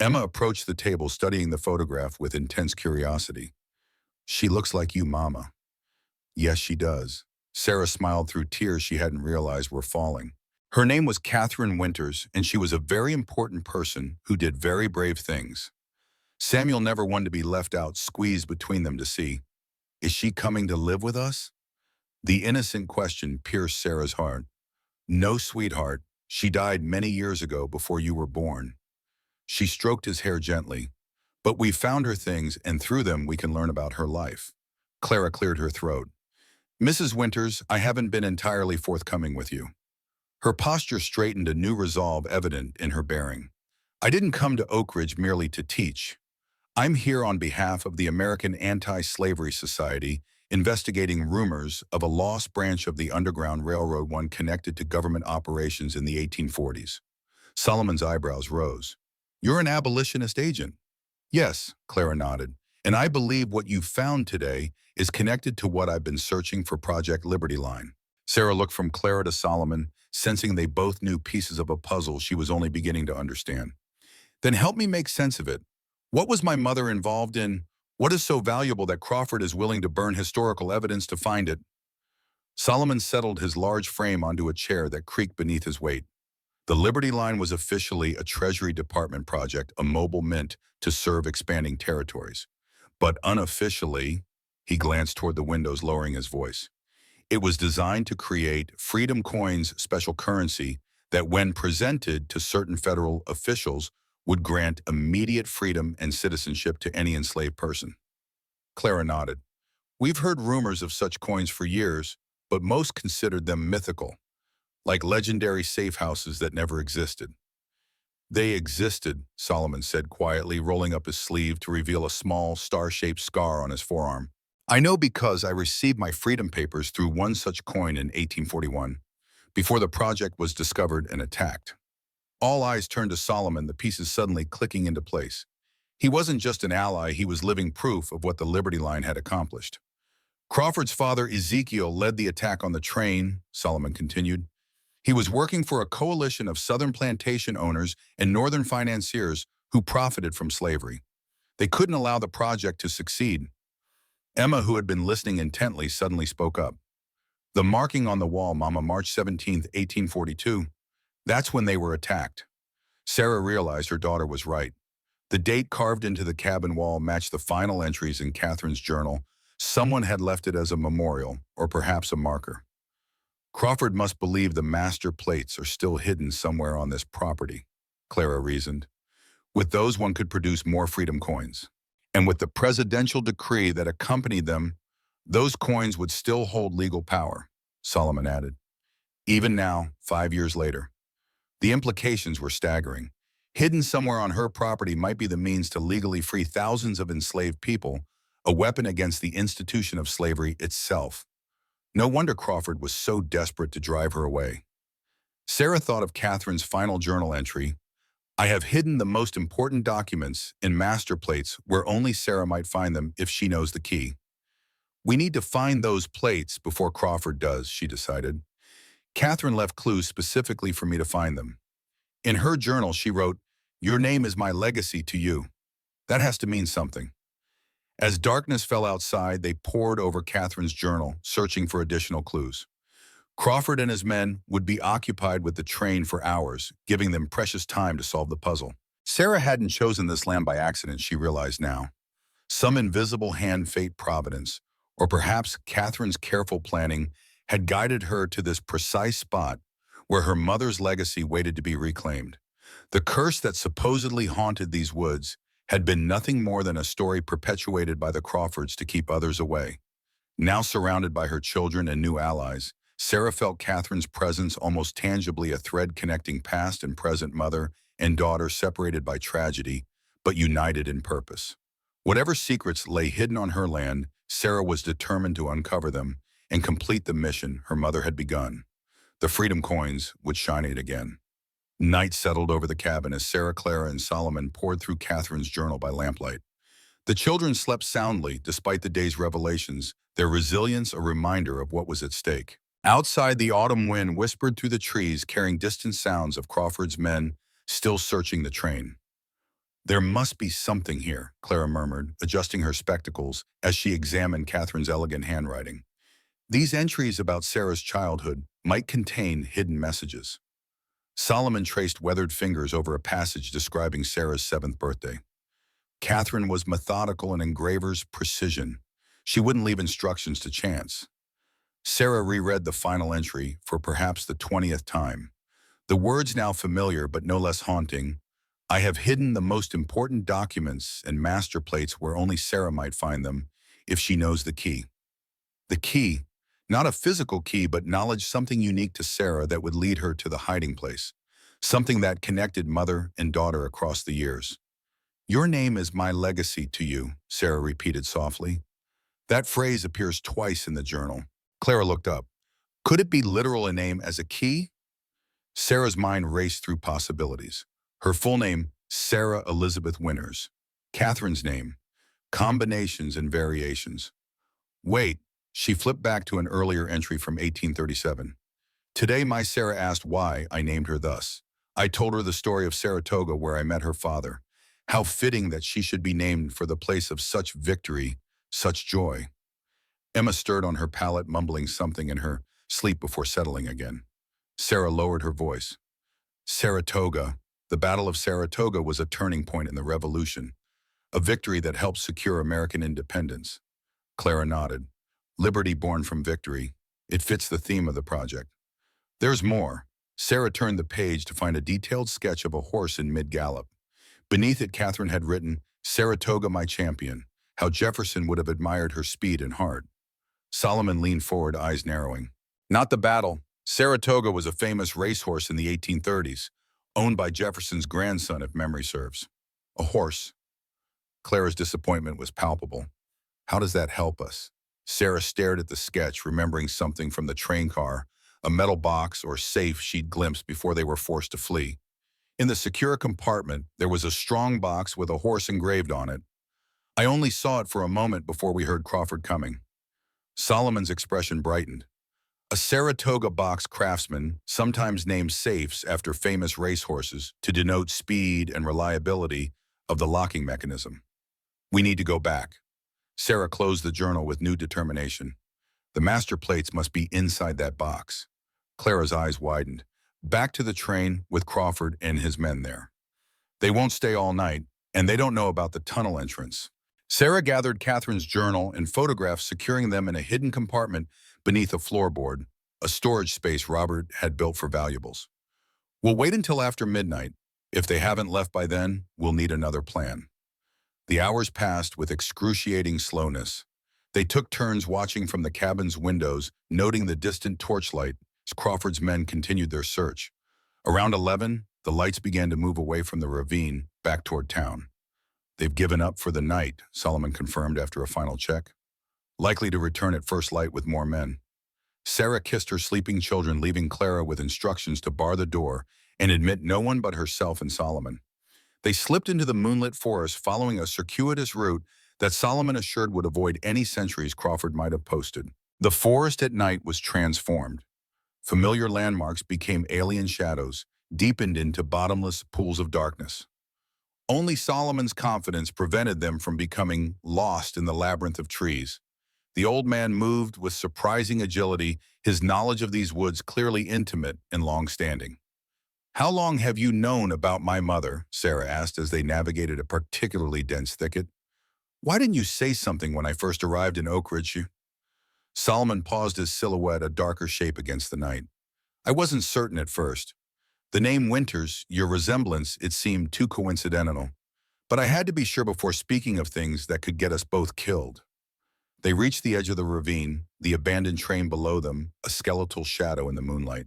Emma approached the table, studying the photograph with intense curiosity. "She looks like you, Mama." "Yes, she does." Sarah smiled through tears she hadn't realized were falling. "Her name was Catherine Winters, and she was a very important person who did very brave things." Samuel never wanted to be left out, squeezed between them to see. "Is she coming to live with us?" The innocent question pierced Sarah's heart. "No, sweetheart. She died many years ago before you were born." She stroked his hair gently. "But we found her things, and through them we can learn about her life." Clara cleared her throat. "Mrs. Winters, I haven't been entirely forthcoming with you." Her posture straightened, a new resolve evident in her bearing. "I didn't come to Oak Ridge merely to teach. I'm here on behalf of the American Anti-Slavery Society, investigating rumors of a lost branch of the Underground Railroad, one connected to government operations in the 1840s. Solomon's eyebrows rose. "You're an abolitionist agent?" "Yes," Clara nodded. "And I believe what you found today is connected to what I've been searching for, Project Liberty Line." Sarah looked from Clara to Solomon, sensing they both knew pieces of a puzzle she was only beginning to understand. "Then help me make sense of it. What was my mother involved in? What is so valuable that Crawford is willing to burn historical evidence to find it?" Solomon settled his large frame onto a chair that creaked beneath his weight. The Liberty Line was officially a Treasury Department project, a mobile mint to serve expanding territories. But unofficially, he glanced toward the windows, lowering his voice, it was designed to create Freedom Coins, special currency that, when presented to certain federal officials, would grant immediate freedom and citizenship to any enslaved person. Clara nodded. "We've heard rumors of such coins for years, but most considered them mythical, like legendary safe houses that never existed." "They existed," Solomon said quietly, rolling up his sleeve to reveal a small, star-shaped scar on his forearm. "I know because I received my freedom papers through one such coin in 1841, before the project was discovered and attacked." All eyes turned to Solomon, the pieces suddenly clicking into place. He wasn't just an ally, he was living proof of what the Liberty Line had accomplished. "Crawford's father, Ezekiel, led the attack on the train," Solomon continued. "He was working for a coalition of Southern plantation owners and Northern financiers who profited from slavery. They couldn't allow the project to succeed." Emma, who had been listening intently, suddenly spoke up. "The marking on the wall, Mama, March 17th, 1842. That's when they were attacked." Sarah realized her daughter was right. The date carved into the cabin wall matched the final entries in Catherine's journal. Someone had left it as a memorial, or perhaps a marker. "Crawford must believe the master plates are still hidden somewhere on this property," Clara reasoned. "With those, one could produce more freedom coins. And with the presidential decree that accompanied them, Those coins would still hold legal power, Solomon added. Even now, 5 years later. The implications were staggering. Hidden somewhere on her property might be the means to legally free thousands of enslaved people, a weapon against the institution of slavery itself. No wonder Crawford was so desperate to drive her away. Sarah thought of Catherine's final journal entry: "I have hidden the most important documents in master plates where only Sarah might find them if she knows the key." We need to find those plates before Crawford does, she decided. Catherine left clues specifically for me to find them. In her journal, she wrote, "Your name is my legacy to you." That has to mean something. As darkness fell outside, they pored over Catherine's journal, searching for additional clues. Crawford and his men would be occupied with the train for hours, giving them precious time to solve the puzzle. Sarah hadn't chosen this land by accident, she realized now. Some invisible hand, fate, providence, or perhaps Catherine's careful planning had guided her to this precise spot where her mother's legacy waited to be reclaimed. The curse that supposedly haunted these woods had been nothing more than a story perpetuated by the Crawfords to keep others away. Now surrounded by her children and new allies, Sarah felt Catherine's presence almost tangibly, a thread connecting past and present, mother and daughter separated by tragedy, but united in purpose. Whatever secrets lay hidden on her land, Sarah was determined to uncover them and complete the mission her mother had begun. The freedom coins would shine it again. Night settled over the cabin as Sarah, Clara, and Solomon pored through Catherine's journal by lamplight. The children slept soundly despite the day's revelations, their resilience a reminder of what was at stake. Outside, the autumn wind whispered through the trees, carrying distant sounds of Crawford's men still searching the train. "There must be something here," Clara murmured, adjusting her spectacles as she examined Catherine's elegant handwriting. These entries about Sarah's childhood might contain hidden messages. Solomon traced weathered fingers over a passage describing Sarah's 7th birthday. Catherine was methodical in engraver's precision. She wouldn't leave instructions to chance. Sarah reread the final entry for perhaps the 20th time. The words now familiar but no less haunting: "I have hidden the most important documents and master plates where only Sarah might find them if she knows the key." The key, not a physical key, but knowledge, something unique to Sarah that would lead her to the hiding place, something that connected mother and daughter across the years. "Your name is my legacy to you," Sarah repeated softly. That phrase appears twice in the journal. Clara looked up. Could it be literal, a name as a key? Sarah's mind raced through possibilities. Her full name, Sarah Elizabeth Winters. Catherine's name, combinations and variations. Wait, she flipped back to an earlier entry from 1837. "Today my Sarah asked why I named her thus. I told her the story of Saratoga, where I met her father. How fitting that she should be named for the place of such victory, such joy." Emma stirred on her pallet, mumbling something in her sleep before settling again. Sarah lowered her voice. "Saratoga. The Battle of Saratoga was a turning point in the Revolution, a victory that helped secure American independence." Clara nodded. "Liberty born from victory. It fits the theme of the project." "There's more." Sarah turned the page to find a detailed sketch of a horse in mid-gallop. Beneath it, Catherine had written, "Saratoga, my champion. How Jefferson would have admired her speed and heart." Solomon leaned forward, eyes narrowing. "Not the battle. Saratoga was a famous racehorse in the 1830s, owned by Jefferson's grandson, if memory serves." "A horse?" Clara's disappointment was palpable. "How does that help us?" Sarah stared at the sketch, remembering something from the train car, a metal box or safe she'd glimpsed before they were forced to flee. In the secure compartment, there was a strong box with a horse engraved on it. "I only saw it for a moment before we heard Crawford coming." Solomon's expression brightened. "A Saratoga box craftsman sometimes named safes after famous racehorses to denote speed and reliability of the locking mechanism. We need to go back." Sarah closed the journal with new determination. The master plates must be inside that box. Clara's eyes widened. Back to the train with Crawford and his men there. They won't stay all night, and they don't know about the tunnel entrance. Sarah gathered Catherine's journal and photographs, securing them in a hidden compartment beneath a floorboard, a storage space Robert had built for valuables. "We'll wait until after midnight. If they haven't left by then, we'll need another plan." The hours passed with excruciating slowness. They took turns watching from the cabin's windows, noting the distant torchlight as Crawford's men continued their search. Around 11, the lights began to move away from the ravine, back toward town. "They've given up for the night," Solomon confirmed after a final check. "Likely to return at first light with more men." Sarah kissed her sleeping children, leaving Clara with instructions to bar the door and admit no one but herself and Solomon. They slipped into the moonlit forest, following a circuitous route that Solomon assured would avoid any sentries Crawford might have posted. The forest at night was transformed. Familiar landmarks became alien shadows, deepened into bottomless pools of darkness. Only Solomon's confidence prevented them from becoming lost in the labyrinth of trees. The old man moved with surprising agility, his knowledge of these woods clearly intimate and long-standing. "How long have you known about my mother?" Sarah asked as they navigated a particularly dense thicket. "Why didn't you say something when I first arrived in Oak Ridge?" Solomon paused, his silhouette a darker shape against the night. "I wasn't certain at first. The name Winters, your resemblance, it seemed too coincidental. But I had to be sure before speaking of things that could get us both killed." They reached the edge of the ravine, the abandoned train below them, a skeletal shadow in the moonlight.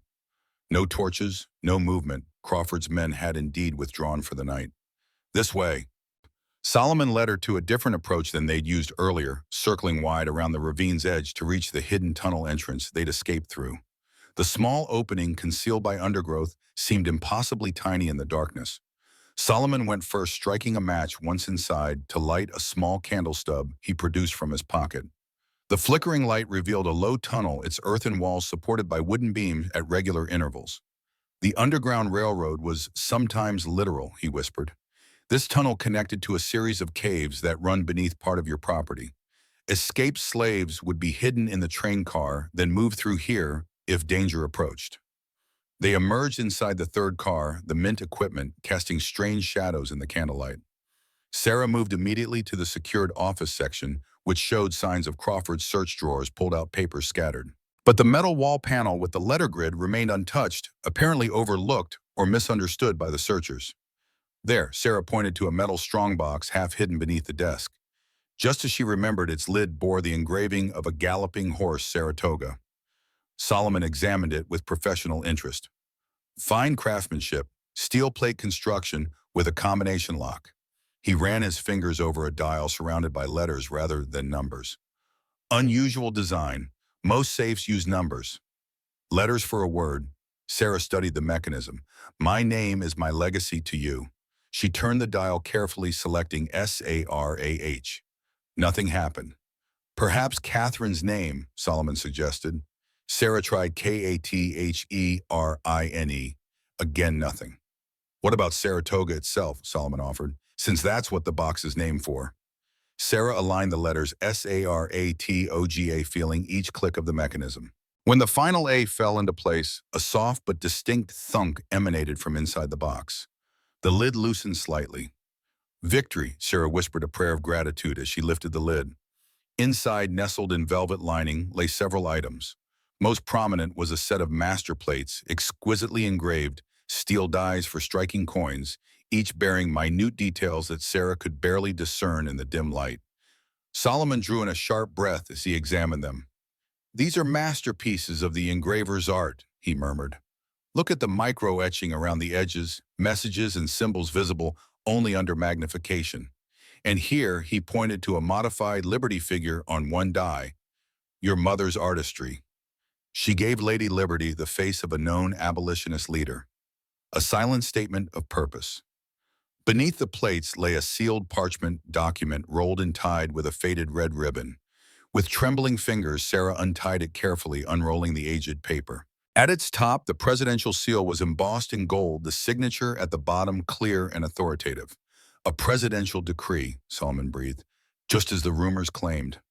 No torches, no movement. Crawford's men had indeed withdrawn for the night. "This way." Solomon led her to a different approach than they'd used earlier, circling wide around the ravine's edge to reach the hidden tunnel entrance they'd escaped through. The small opening concealed by undergrowth seemed impossibly tiny in the darkness. Solomon went first, striking a match once inside to light a small candle stub he produced from his pocket. The flickering light revealed a low tunnel, its earthen walls supported by wooden beams at regular intervals. "The Underground Railroad was sometimes literal," he whispered. "This tunnel connected to a series of caves that run beneath part of your property. Escaped slaves would be hidden in the train car, then move through here if danger approached." They emerged inside the third car, the mint equipment casting strange shadows in the candlelight. Sarah moved immediately to the secured office section, which showed signs of Crawford's search drawers pulled out, papers scattered. But the metal wall panel with the letter grid remained untouched, apparently overlooked or misunderstood by the searchers. "There," Sarah pointed to a metal strongbox half hidden beneath the desk. Just as she remembered, its lid bore the engraving of a galloping horse, Saratoga. Solomon examined it with professional interest. Fine craftsmanship, steel plate construction with a combination lock. He ran his fingers over a dial surrounded by letters rather than numbers. Unusual design. Most safes use numbers. Letters for a word. Sarah studied the mechanism. "My name is my legacy to you." She turned the dial carefully, selecting SARAH. Nothing happened. "Perhaps Catherine's name," Solomon suggested. Sarah tried KATHERINE. Again, nothing. "What about Saratoga itself?" Solomon offered, "since that's what the box is named for." Sarah aligned the letters SARATOGA, feeling each click of the mechanism. When the final A fell into place, a soft but distinct thunk emanated from inside the box. The lid loosened slightly. "Victory," Sarah whispered a prayer of gratitude as she lifted the lid. Inside, nestled in velvet lining, lay several items. Most prominent was a set of master plates, exquisitely engraved, steel dies for striking coins, each bearing minute details that Sarah could barely discern in the dim light. Solomon drew in a sharp breath as he examined them. "These are masterpieces of the engraver's art," he murmured. "Look at the micro-etching around the edges, messages and symbols visible only under magnification. And here he pointed to a modified Liberty figure on one die. Your mother's artistry. She gave Lady Liberty the face of a known abolitionist leader. A silent statement of purpose." Beneath the plates lay a sealed parchment document rolled and tied with a faded red ribbon. With trembling fingers, Sarah untied it carefully, unrolling the aged paper. At its top, the presidential seal was embossed in gold, the signature at the bottom clear and authoritative. "A presidential decree," Solomon breathed, "just as the rumors claimed."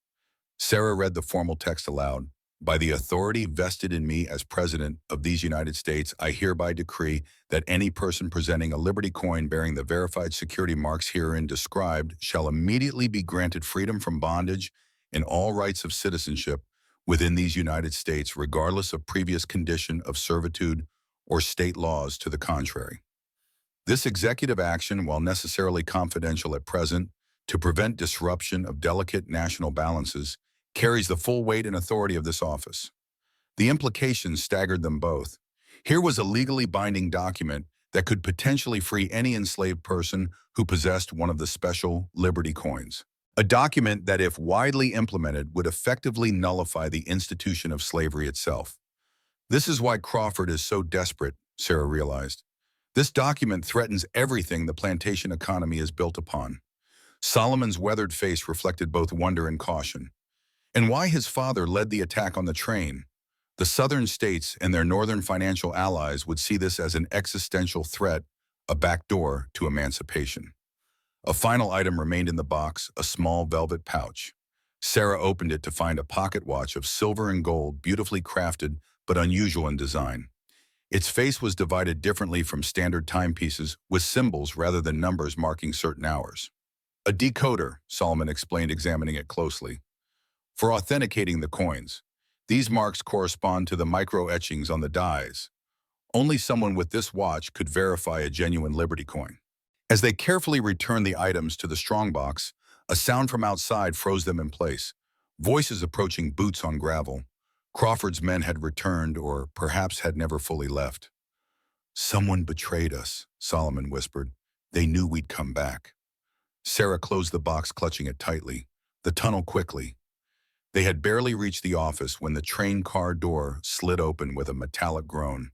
Sarah read the formal text aloud. "By the authority vested in me as President of these United States, I hereby decree that any person presenting a Liberty coin bearing the verified security marks herein described shall immediately be granted freedom from bondage and all rights of citizenship within these United States, regardless of previous condition of servitude or state laws to the contrary. This executive action, while necessarily confidential at present, to prevent disruption of delicate national balances, carries the full weight and authority of this office. The implications staggered them both. Here was a legally binding document that could potentially free any enslaved person who possessed one of the special Liberty coins. A document that, if widely implemented, would effectively nullify the institution of slavery itself. This is why Crawford is so desperate, Sarah realized. This document threatens everything the plantation economy is built upon. Solomon's weathered face reflected both wonder and caution. And why his father led the attack on the train. The southern states and their northern financial allies would see this as an existential threat, a backdoor to emancipation. A final item remained in the box, a small velvet pouch. Sarah opened it to find a pocket watch of silver and gold, beautifully crafted but unusual in design. Its face was divided differently from standard timepieces, with symbols rather than numbers marking certain hours. A decoder, Solomon explained, examining it closely. For authenticating the coins, these marks correspond to the micro-etchings on the dies. Only someone with this watch could verify a genuine Liberty coin. As they carefully returned the items to the strongbox, a sound from outside froze them in place. Voices approaching, boots on gravel. Crawford's men had returned, or perhaps had never fully left. "Someone betrayed us," Solomon whispered. "They knew we'd come back." Sarah closed the box, clutching it tightly. The tunnel quickly. They had barely reached the office when the train car door slid open with a metallic groan.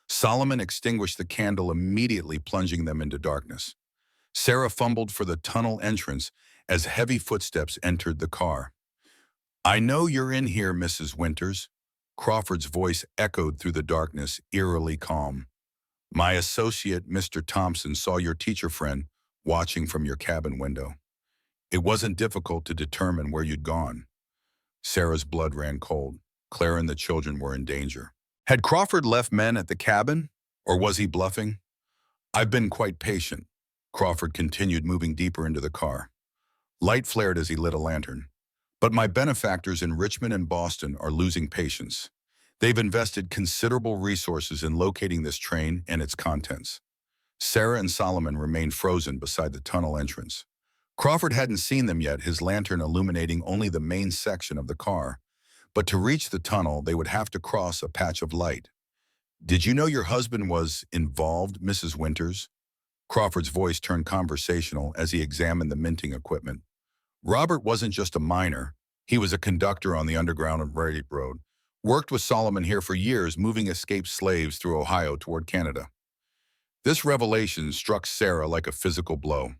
Solomon extinguished the candle, immediately plunging them into darkness. Sarah fumbled for the tunnel entrance as heavy footsteps entered the car. "I know you're in here, Mrs. Winters." Crawford's voice echoed through the darkness, eerily calm. "My associate, Mr. Thompson, saw your teacher friend watching from your cabin window. It wasn't difficult to determine where you'd gone." Sarah's blood ran cold. Claire and the children were in danger. Had Crawford left men at the cabin, or was he bluffing? "I've been quite patient," Crawford continued, moving deeper into the car. Light flared as he lit a lantern. "But my benefactors in Richmond and Boston are losing patience. They've invested considerable resources in locating this train and its contents." Sarah and Solomon remained frozen beside the tunnel entrance. Crawford hadn't seen them yet, his lantern illuminating only the main section of the car. But to reach the tunnel, they would have to cross a patch of light. "Did you know your husband was involved, Mrs. Winters?" Crawford's voice turned conversational as he examined the minting equipment. "Robert wasn't just a miner. He was a conductor on the Underground Railroad. Worked with Solomon here for years, moving escaped slaves through Ohio toward Canada." This revelation struck Sarah like a physical blow.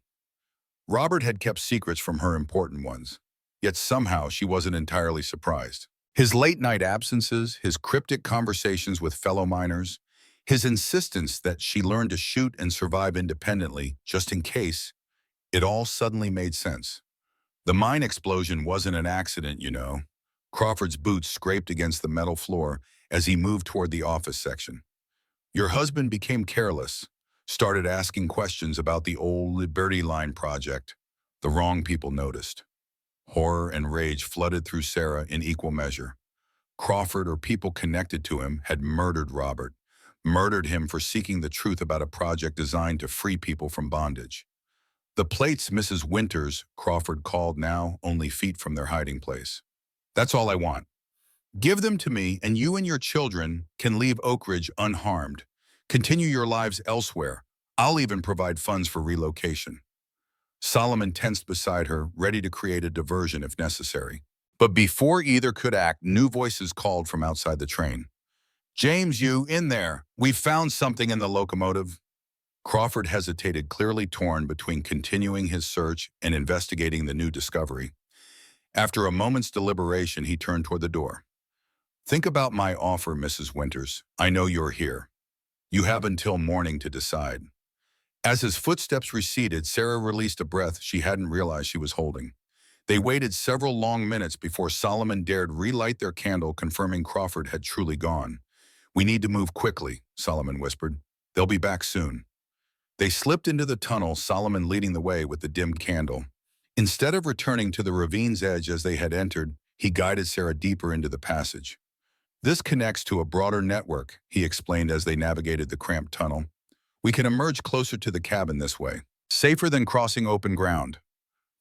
Robert had kept secrets from her important ones, yet somehow she wasn't entirely surprised. His late-night absences, his cryptic conversations with fellow miners, his insistence that she learn to shoot and survive independently, just in case, it all suddenly made sense. "The mine explosion wasn't an accident, you know." Crawford's boots scraped against the metal floor as he moved toward the office section. "Your husband became careless, started asking questions about the old Liberty Line project. The wrong people noticed." Horror and rage flooded through Sarah in equal measure. Crawford, or people connected to him, had murdered Robert, murdered him for seeking the truth about a project designed to free people from bondage. "The plates, Mrs. Winters," Crawford called now, only feet from their hiding place. "That's all I want. Give them to me, and you and your children can leave Oak Ridge unharmed. Continue your lives elsewhere. I'll even provide funds for relocation." Solomon tensed beside her, ready to create a diversion if necessary. But before either could act, new voices called from outside the train. "James, you in there? We've found something in the locomotive." Crawford hesitated, clearly torn between continuing his search and investigating the new discovery. After a moment's deliberation, he turned toward the door. "Think about my offer, Mrs. Winters. I know you're here. You have until morning to decide." As his footsteps receded, Sarah released a breath she hadn't realized she was holding. They waited several long minutes before Solomon dared relight their candle, confirming Crawford had truly gone. "We need to move quickly," Solomon whispered. "They'll be back soon." They slipped into the tunnel, Solomon leading the way with the dimmed candle. Instead of returning to the ravine's edge as they had entered, he guided Sarah deeper into the passage. "This connects to a broader network," he explained as they navigated the cramped tunnel. "We can emerge closer to the cabin this way. Safer than crossing open ground."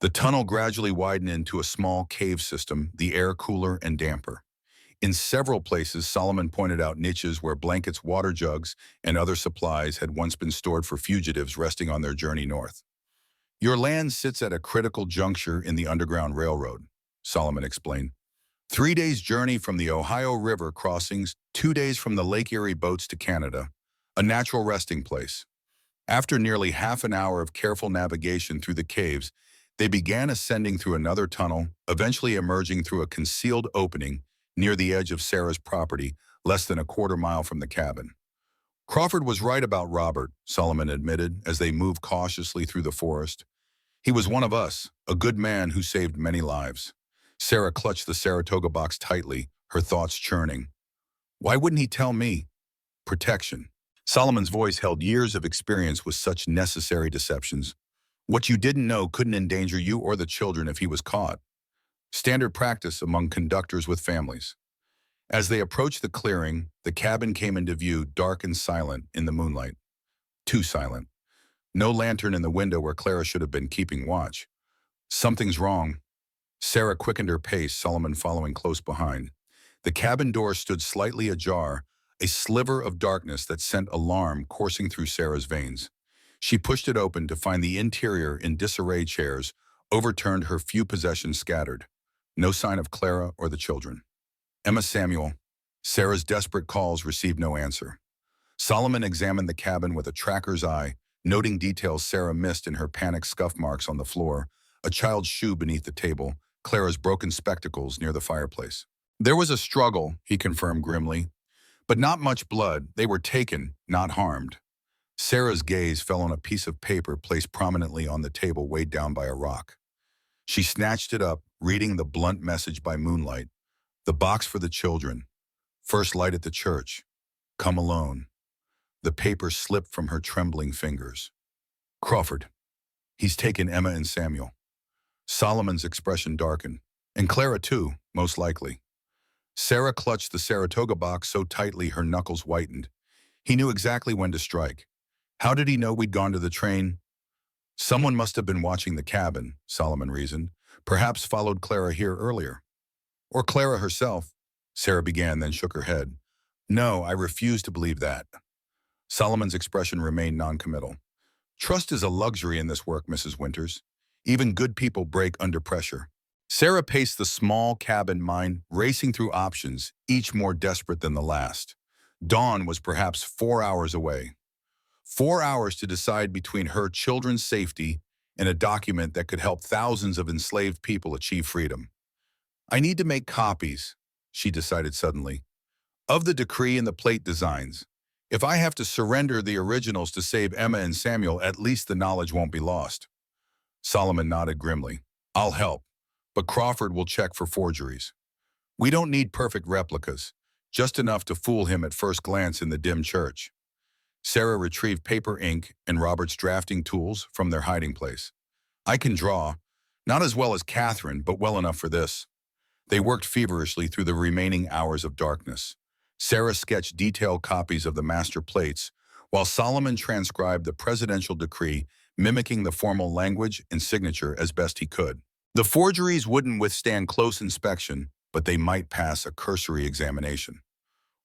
The tunnel gradually widened into a small cave system, the air cooler and damper. In several places, Solomon pointed out niches where blankets, water jugs, and other supplies had once been stored for fugitives resting on their journey north. Your land sits at a critical juncture in the Underground Railroad, Solomon explained. 3 days' journey from the Ohio River crossings, 2 days from the Lake Erie boats to Canada, a natural resting place. After nearly half an hour of careful navigation through the caves, they began ascending through another tunnel, eventually emerging through a concealed opening near the edge of Sarah's property, less than a quarter mile from the cabin. Crawford was right about Robert, Solomon admitted as they moved cautiously through the forest. He was one of us, a good man who saved many lives. Sarah clutched the Saratoga box tightly, her thoughts churning. Why wouldn't he tell me? Protection. Solomon's voice held years of experience with such necessary deceptions. What you didn't know couldn't endanger you or the children if he was caught. Standard practice among conductors with families. As they approached the clearing, the cabin came into view, dark and silent in the moonlight. Too silent. No lantern in the window where Clara should have been keeping watch. Something's wrong. Sarah quickened her pace, Solomon following close behind. The cabin door stood slightly ajar, a sliver of darkness that sent alarm coursing through Sarah's veins. She pushed it open to find the interior in disarray, chairs overturned, her few possessions scattered. No sign of Clara or the children. Emma, Samuel. Sarah's desperate calls received no answer. Solomon examined the cabin with a tracker's eye, noting details Sarah missed in her panicked scuff marks on the floor, a child's shoe beneath the table, Clara's broken spectacles near the fireplace. There was a struggle, he confirmed grimly, but not much blood. They were taken, not harmed. Sarah's gaze fell on a piece of paper placed prominently on the table, weighed down by a rock. She snatched it up, reading the blunt message by moonlight. The box for the children. First light at the church. Come alone. The paper slipped from her trembling fingers. Crawford. He's taken Emma and Samuel. Solomon's expression darkened. And Clara too, most likely. Sarah clutched the Saratoga box so tightly her knuckles whitened. He knew exactly when to strike. How did he know we'd gone to the train? Someone must have been watching the cabin, Solomon reasoned. Perhaps followed Clara here earlier. Or Clara herself, Sarah began, then shook her head. No, I refuse to believe that. Solomon's expression remained noncommittal. Trust is a luxury in this work, Mrs. Winters. Even good people break under pressure. Sarah paced the small cabin, mind racing through options, each more desperate than the last. Dawn was perhaps 4 hours away. 4 hours to decide between her children's safety and a document that could help thousands of enslaved people achieve freedom. I need to make copies, she decided suddenly, of the decree and the plate designs. If I have to surrender the originals to save Emma and Samuel, at least the knowledge won't be lost. Solomon nodded grimly. I'll help, but Crawford will check for forgeries. We don't need perfect replicas, just enough to fool him at first glance in the dim church. Sarah retrieved paper, ink, and Robert's drafting tools from their hiding place. I can draw, not as well as Catherine, but well enough for this. They worked feverishly through the remaining hours of darkness. Sarah sketched detailed copies of the master plates, while Solomon transcribed the presidential decree, mimicking the formal language and signature as best he could. The forgeries wouldn't withstand close inspection, but they might pass a cursory examination.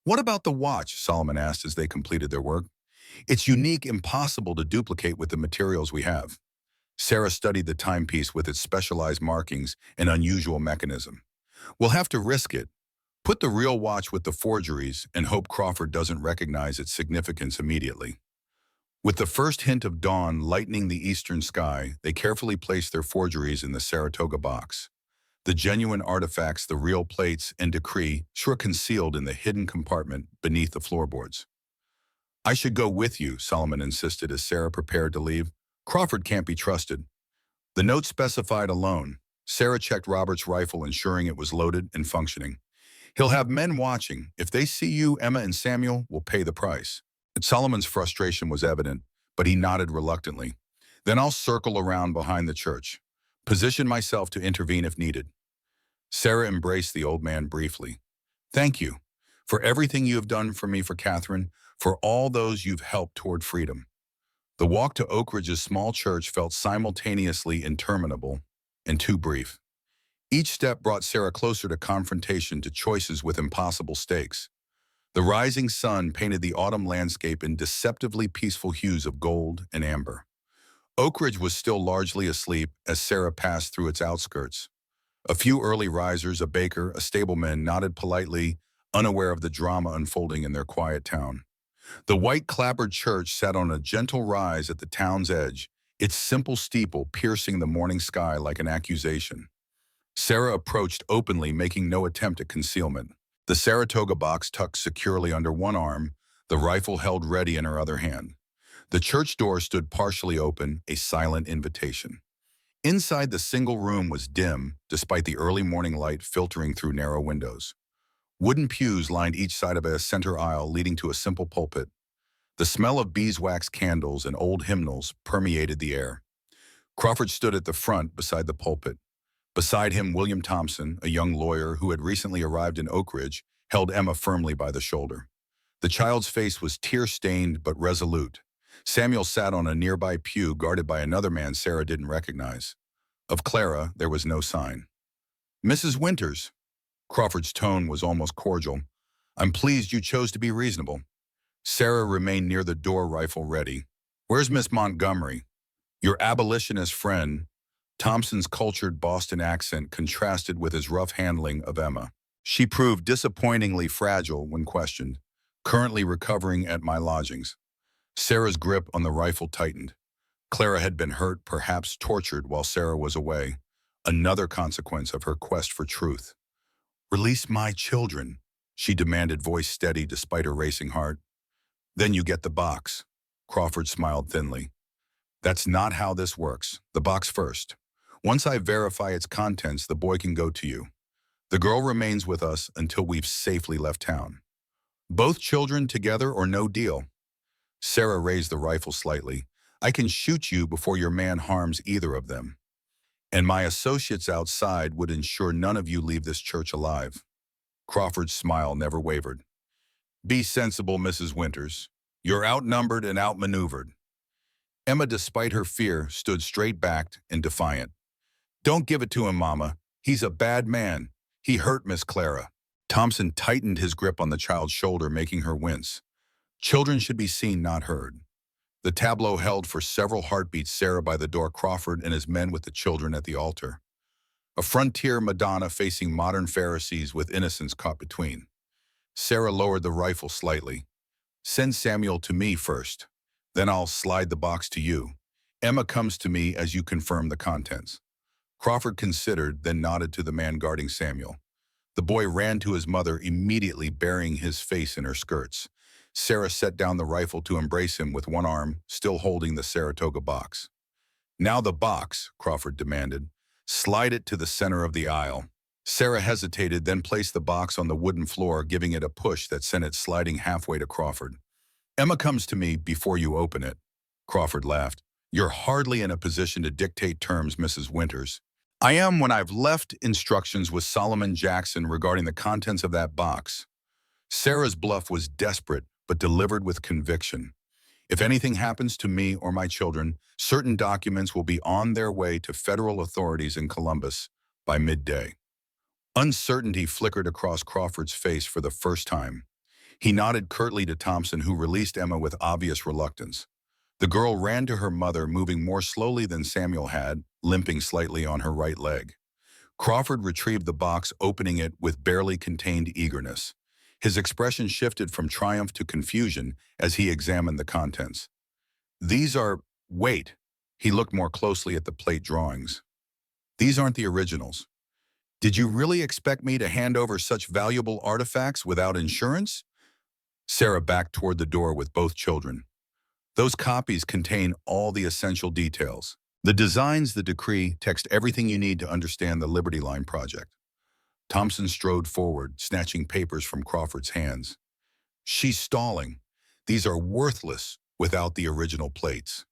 What about the watch? Solomon asked as they completed their work. It's unique, impossible to duplicate with the materials we have. Sarah studied the timepiece with its specialized markings and unusual mechanism. We'll have to risk it. Put the real watch with the forgeries and hope Crawford doesn't recognize its significance immediately. With the first hint of dawn lightening the eastern sky, they carefully placed their forgeries in the Saratoga box. The genuine artifacts, the real plates and decree, were concealed in the hidden compartment beneath the floorboards. I should go with you, Solomon insisted as Sarah prepared to leave. Crawford can't be trusted. The note specified alone. Sarah checked Robert's rifle, ensuring it was loaded and functioning. He'll have men watching. If they see you, Emma and Samuel will pay the price. Solomon's frustration was evident, but he nodded reluctantly. Then I'll circle around behind the church. Position myself to intervene if needed. Sarah embraced the old man briefly. Thank you for everything you have done for me, for Catherine, for all those you've helped toward freedom. The walk to Oak Ridge's small church felt simultaneously interminable and too brief. Each step brought Sarah closer to confrontation, to choices with impossible stakes. The rising sun painted the autumn landscape in deceptively peaceful hues of gold and amber. Oak Ridge was still largely asleep as Sarah passed through its outskirts. A few early risers, a baker, a stableman, nodded politely, unaware of the drama unfolding in their quiet town. The white clapboard church sat on a gentle rise at the town's edge, its simple steeple piercing the morning sky like an accusation. Sarah approached openly, making no attempt at concealment. The Saratoga box tucked securely under one arm, the rifle held ready in her other hand. The church door stood partially open, a silent invitation. Inside, the single room was dim, despite the early morning light filtering through narrow windows. Wooden pews lined each side of a center aisle, leading to a simple pulpit. The smell of beeswax candles and old hymnals permeated the air. Crawford stood at the front beside the pulpit. Beside him, William Thompson, a young lawyer who had recently arrived in Oak Ridge, held Emma firmly by the shoulder. The child's face was tear-stained but resolute. Samuel sat on a nearby pew, guarded by another man Sarah didn't recognize. Of Clara, there was no sign. "Mrs. Winters." Crawford's tone was almost cordial. "I'm pleased you chose to be reasonable." Sarah remained near the door, rifle ready. "Where's Miss Montgomery?" "Your abolitionist friend." Thompson's cultured Boston accent contrasted with his rough handling of Emma. "She proved disappointingly fragile when questioned. Currently recovering at my lodgings." Sarah's grip on the rifle tightened. Clara had been hurt, perhaps tortured, while Sarah was away. Another consequence of her quest for truth. "Release my children," she demanded, voice steady despite her racing heart. "Then you get the box." Crawford smiled thinly. "That's not how this works. The box first. Once I verify its contents, the boy can go to you. The girl remains with us until we've safely left town. Both children together or no deal." Sarah raised the rifle slightly. "I can shoot you before your man harms either of them. And my associates outside would ensure none of you leave this church alive." Crawford's smile never wavered. "Be sensible, Mrs. Winters. You're outnumbered and outmaneuvered." Emma, despite her fear, stood straight-backed and defiant. "Don't give it to him, Mama. He's a bad man. He hurt Miss Clara." Thompson tightened his grip on the child's shoulder, making her wince. Children should be seen, not heard. The tableau held for several heartbeats, Sarah by the door, Crawford and his men with the children at the altar. A frontier Madonna facing modern Pharisees with innocence caught between. Sarah lowered the rifle slightly. "Send Samuel to me first. Then I'll slide the box to you. Emma comes to me as you confirm the contents." Crawford considered, then nodded to the man guarding Samuel. The boy ran to his mother, immediately burying his face in her skirts. Sarah set down the rifle to embrace him with one arm, still holding the Saratoga box. "Now the box," Crawford demanded. "Slide it to the center of the aisle." Sarah hesitated, then placed the box on the wooden floor, giving it a push that sent it sliding halfway to Crawford. "Emma comes to me before you open it." Crawford laughed. "You're hardly in a position to dictate terms, Mrs. Winters. I am when I've left instructions with Solomon Jackson regarding the contents of that box." Sarah's bluff was desperate, but delivered with conviction. "If anything happens to me or my children, certain documents will be on their way to federal authorities in Columbus by midday." Uncertainty flickered across Crawford's face for the first time. He nodded curtly to Thompson, who released Emma with obvious reluctance. The girl ran to her mother, moving more slowly than Samuel had, limping slightly on her right leg. Crawford retrieved the box, opening it with barely contained eagerness. His expression shifted from triumph to confusion as he examined the contents. "These are... Wait." He looked more closely at the plate drawings. "These aren't the originals. Did you really expect me to hand over such valuable artifacts without insurance?" Sarah backed toward the door with both children. "Those copies contain all the essential details. The designs, the decree, text, everything you need to understand the Liberty Line project." Thompson strode forward, snatching papers from Crawford's hands. "She's stalling. These are worthless without the original plates."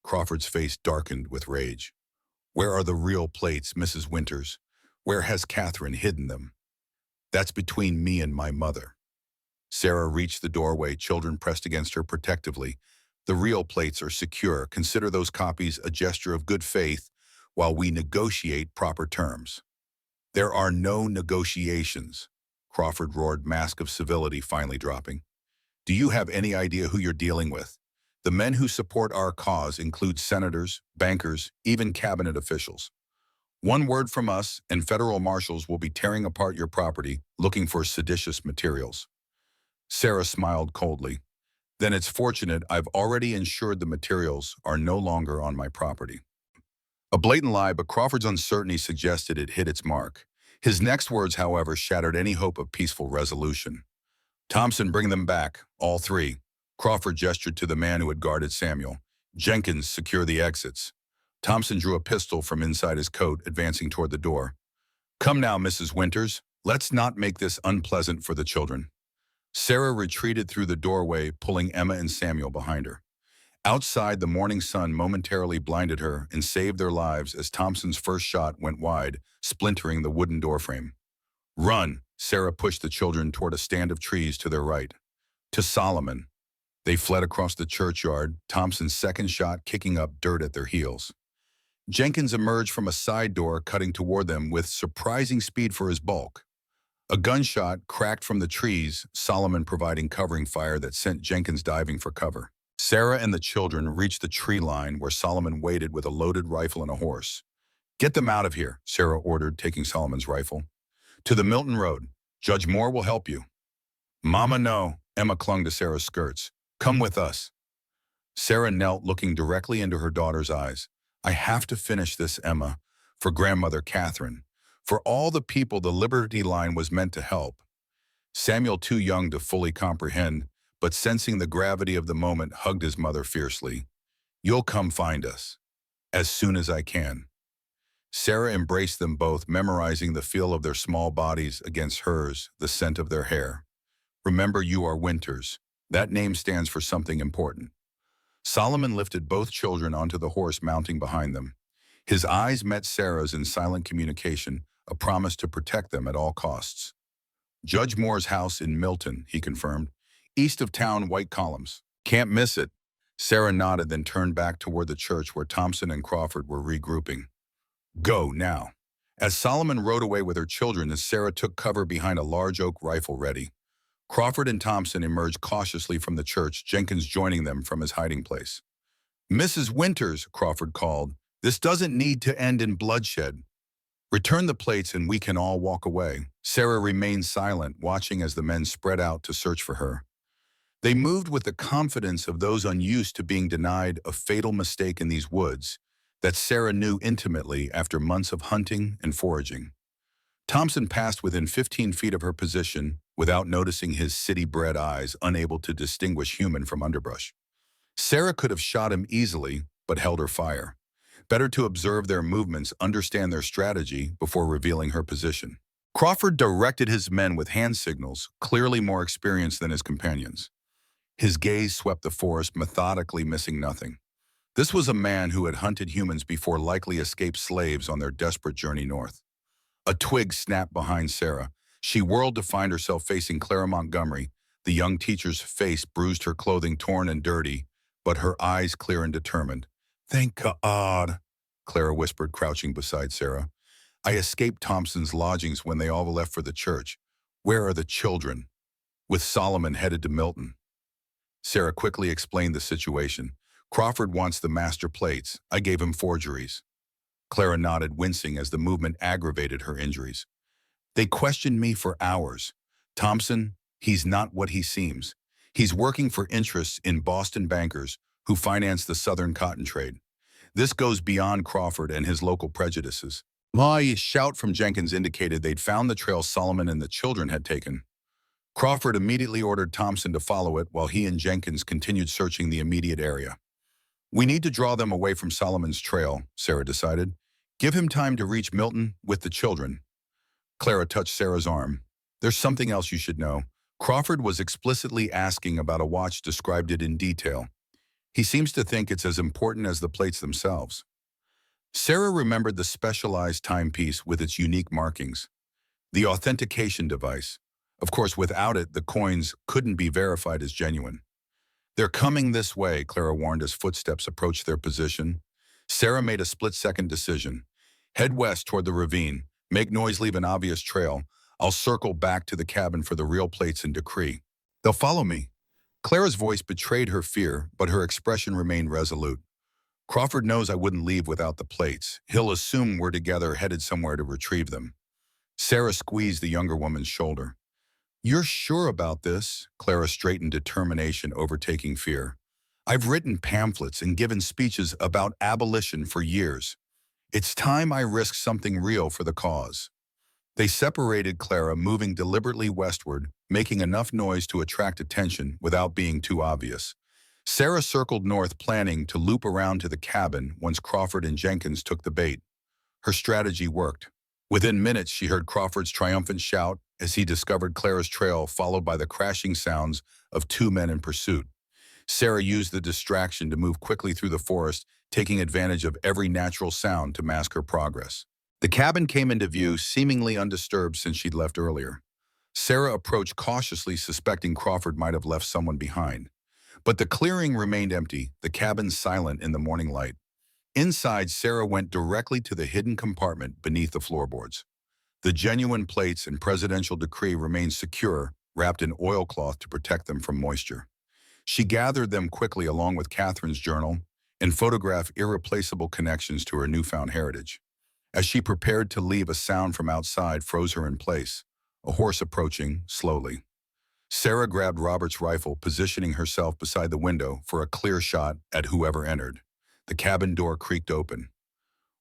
Crawford's face darkened with rage. "Where are the real plates, Mrs. Winters? Where has Catherine hidden them?" "That's between me and my mother." Sarah reached the doorway, children pressed against her protectively. "The real plates are secure. Consider those copies a gesture of good faith. while we negotiate proper terms. There are no negotiations, Crawford roared, mask of civility finally dropping. Do you have any idea who you're dealing with? The men who support our cause include senators, bankers, even cabinet officials. One word from us, and federal marshals will be tearing apart your property, looking for seditious materials. Sarah smiled coldly. Then it's fortunate I've already ensured the materials are no longer on my property. A blatant lie, but Crawford's uncertainty suggested it hit its mark. His next words, however, shattered any hope of peaceful resolution. Thompson, bring them back, all three. Crawford gestured to the man who had guarded Samuel. Jenkins, secure the exits. Thompson drew a pistol from inside his coat, advancing toward the door. Come now, Mrs. Winters. Let's not make this unpleasant for the children. Sarah retreated through the doorway, pulling Emma and Samuel behind her. Outside, the morning sun momentarily blinded her and saved their lives as Thompson's first shot went wide, splintering the wooden doorframe. Run! Sarah pushed the children toward a stand of trees to their right. To Solomon. They fled across the churchyard, Thompson's second shot kicking up dirt at their heels. Jenkins emerged from a side door, cutting toward them with surprising speed for his bulk. A gunshot cracked from the trees, Solomon providing covering fire that sent Jenkins diving for cover. Sarah and the children reached the tree line where Solomon waited with a loaded rifle and a horse. Get them out of here, Sarah ordered, taking Solomon's rifle. To the Milton Road. Judge Moore will help you. Mama, no. Emma clung to Sarah's skirts. Come with us. Sarah knelt, looking directly into her daughter's eyes. I have to finish this, Emma, for grandmother Catherine, for all the people the Liberty Line was meant to help. Samuel, too young to fully comprehend, but sensing the gravity of the moment, hugged his mother fiercely. You'll come find us. As soon as I can. Sarah embraced them both, memorizing the feel of their small bodies against hers, the scent of their hair. Remember, you are Winters. That name stands for something important. Solomon lifted both children onto the horse mounting behind them. His eyes met Sarah's in silent communication, a promise to protect them at all costs. Judge Moore's house in Milton, he confirmed. East of town, white columns. Can't miss it. Sarah nodded, then turned back toward the church where Thompson and Crawford were regrouping. Go, now. As Solomon rode away with her children, as Sarah took cover behind a large oak rifle ready, Crawford and Thompson emerged cautiously from the church, Jenkins joining them from his hiding place. Mrs. Winters, Crawford called, this doesn't need to end in bloodshed. Return the plates and we can all walk away. Sarah remained silent, watching as the men spread out to search for her. They moved with the confidence of those unused to being denied a fatal mistake in these woods that Sarah knew intimately after months of hunting and foraging. Thompson passed within 15 feet of her position without noticing his city-bred eyes, unable to distinguish human from underbrush. Sarah could have shot him easily, but held her fire. Better to observe their movements, understand their strategy before revealing her position. Crawford directed his men with hand signals, clearly more experienced than his companions. His gaze swept the forest, methodically missing nothing. This was a man who had hunted humans before likely escaped slaves on their desperate journey north. A twig snapped behind Sarah. She whirled to find herself facing Clara Montgomery. The young teacher's face bruised, her clothing torn and dirty, but her eyes clear and determined. Thank God, Clara whispered, crouching beside Sarah. I escaped Thompson's lodgings when they all left for the church. Where are the children? With Solomon headed to Milton. Sarah quickly explained the situation. Crawford wants the master plates. I gave him forgeries. Clara nodded, wincing as the movement aggravated her injuries. They questioned me for hours. Thompson, he's not what he seems. He's working for interests in Boston bankers who finance the Southern cotton trade. This goes beyond Crawford and his local prejudices. My shout from Jenkins indicated they'd found the trail Solomon and the children had taken. Crawford immediately ordered Thompson to follow it while he and Jenkins continued searching the immediate area. We need to draw them away from Solomon's trail, Sarah decided. Give him time to reach Milton with the children. Clara touched Sarah's arm. There's something else you should know. Crawford was explicitly asking about a watch, described it in detail. He seems to think it's as important as the plates themselves. Sarah remembered the specialized timepiece with its unique markings. The authentication device. Of course, without it, the coins couldn't be verified as genuine. They're coming this way, Clara warned as footsteps approached their position. Sarah made a split-second decision. Head west toward the ravine. Make noise, leave an obvious trail. I'll circle back to the cabin for the real plates and decree. They'll follow me. Clara's voice betrayed her fear, but her expression remained resolute. Crawford knows I wouldn't leave without the plates. He'll assume we're together, headed somewhere to retrieve them. Sarah squeezed the younger woman's shoulder. You're sure about this? Clara straightened, determination overtaking fear. I've written pamphlets and given speeches about abolition for years. It's time I risk something real for the cause. They separated, Clara moving deliberately westward, making enough noise to attract attention without being too obvious. Sarah circled north, planning to loop around to the cabin once Crawford and Jenkins took the bait. Her strategy worked. Within minutes, she heard Crawford's triumphant shout as he discovered Clara's trail, followed by the crashing sounds of two men in pursuit. Sarah used the distraction to move quickly through the forest, taking advantage of every natural sound to mask her progress. The cabin came into view, seemingly undisturbed since she'd left earlier. Sarah approached cautiously, suspecting Crawford might have left someone behind. But the clearing remained empty, the cabin silent in the morning light. Inside, Sarah went directly to the hidden compartment beneath the floorboards. The genuine plates and presidential decree remained secure, wrapped in oilcloth to protect them from moisture. She gathered them quickly along with Catherine's journal and photographed irreplaceable connections to her newfound heritage. As she prepared to leave, a sound from outside froze her in place, a horse approaching slowly. Sarah grabbed Robert's rifle, positioning herself beside the window for a clear shot at whoever entered. The cabin door creaked open.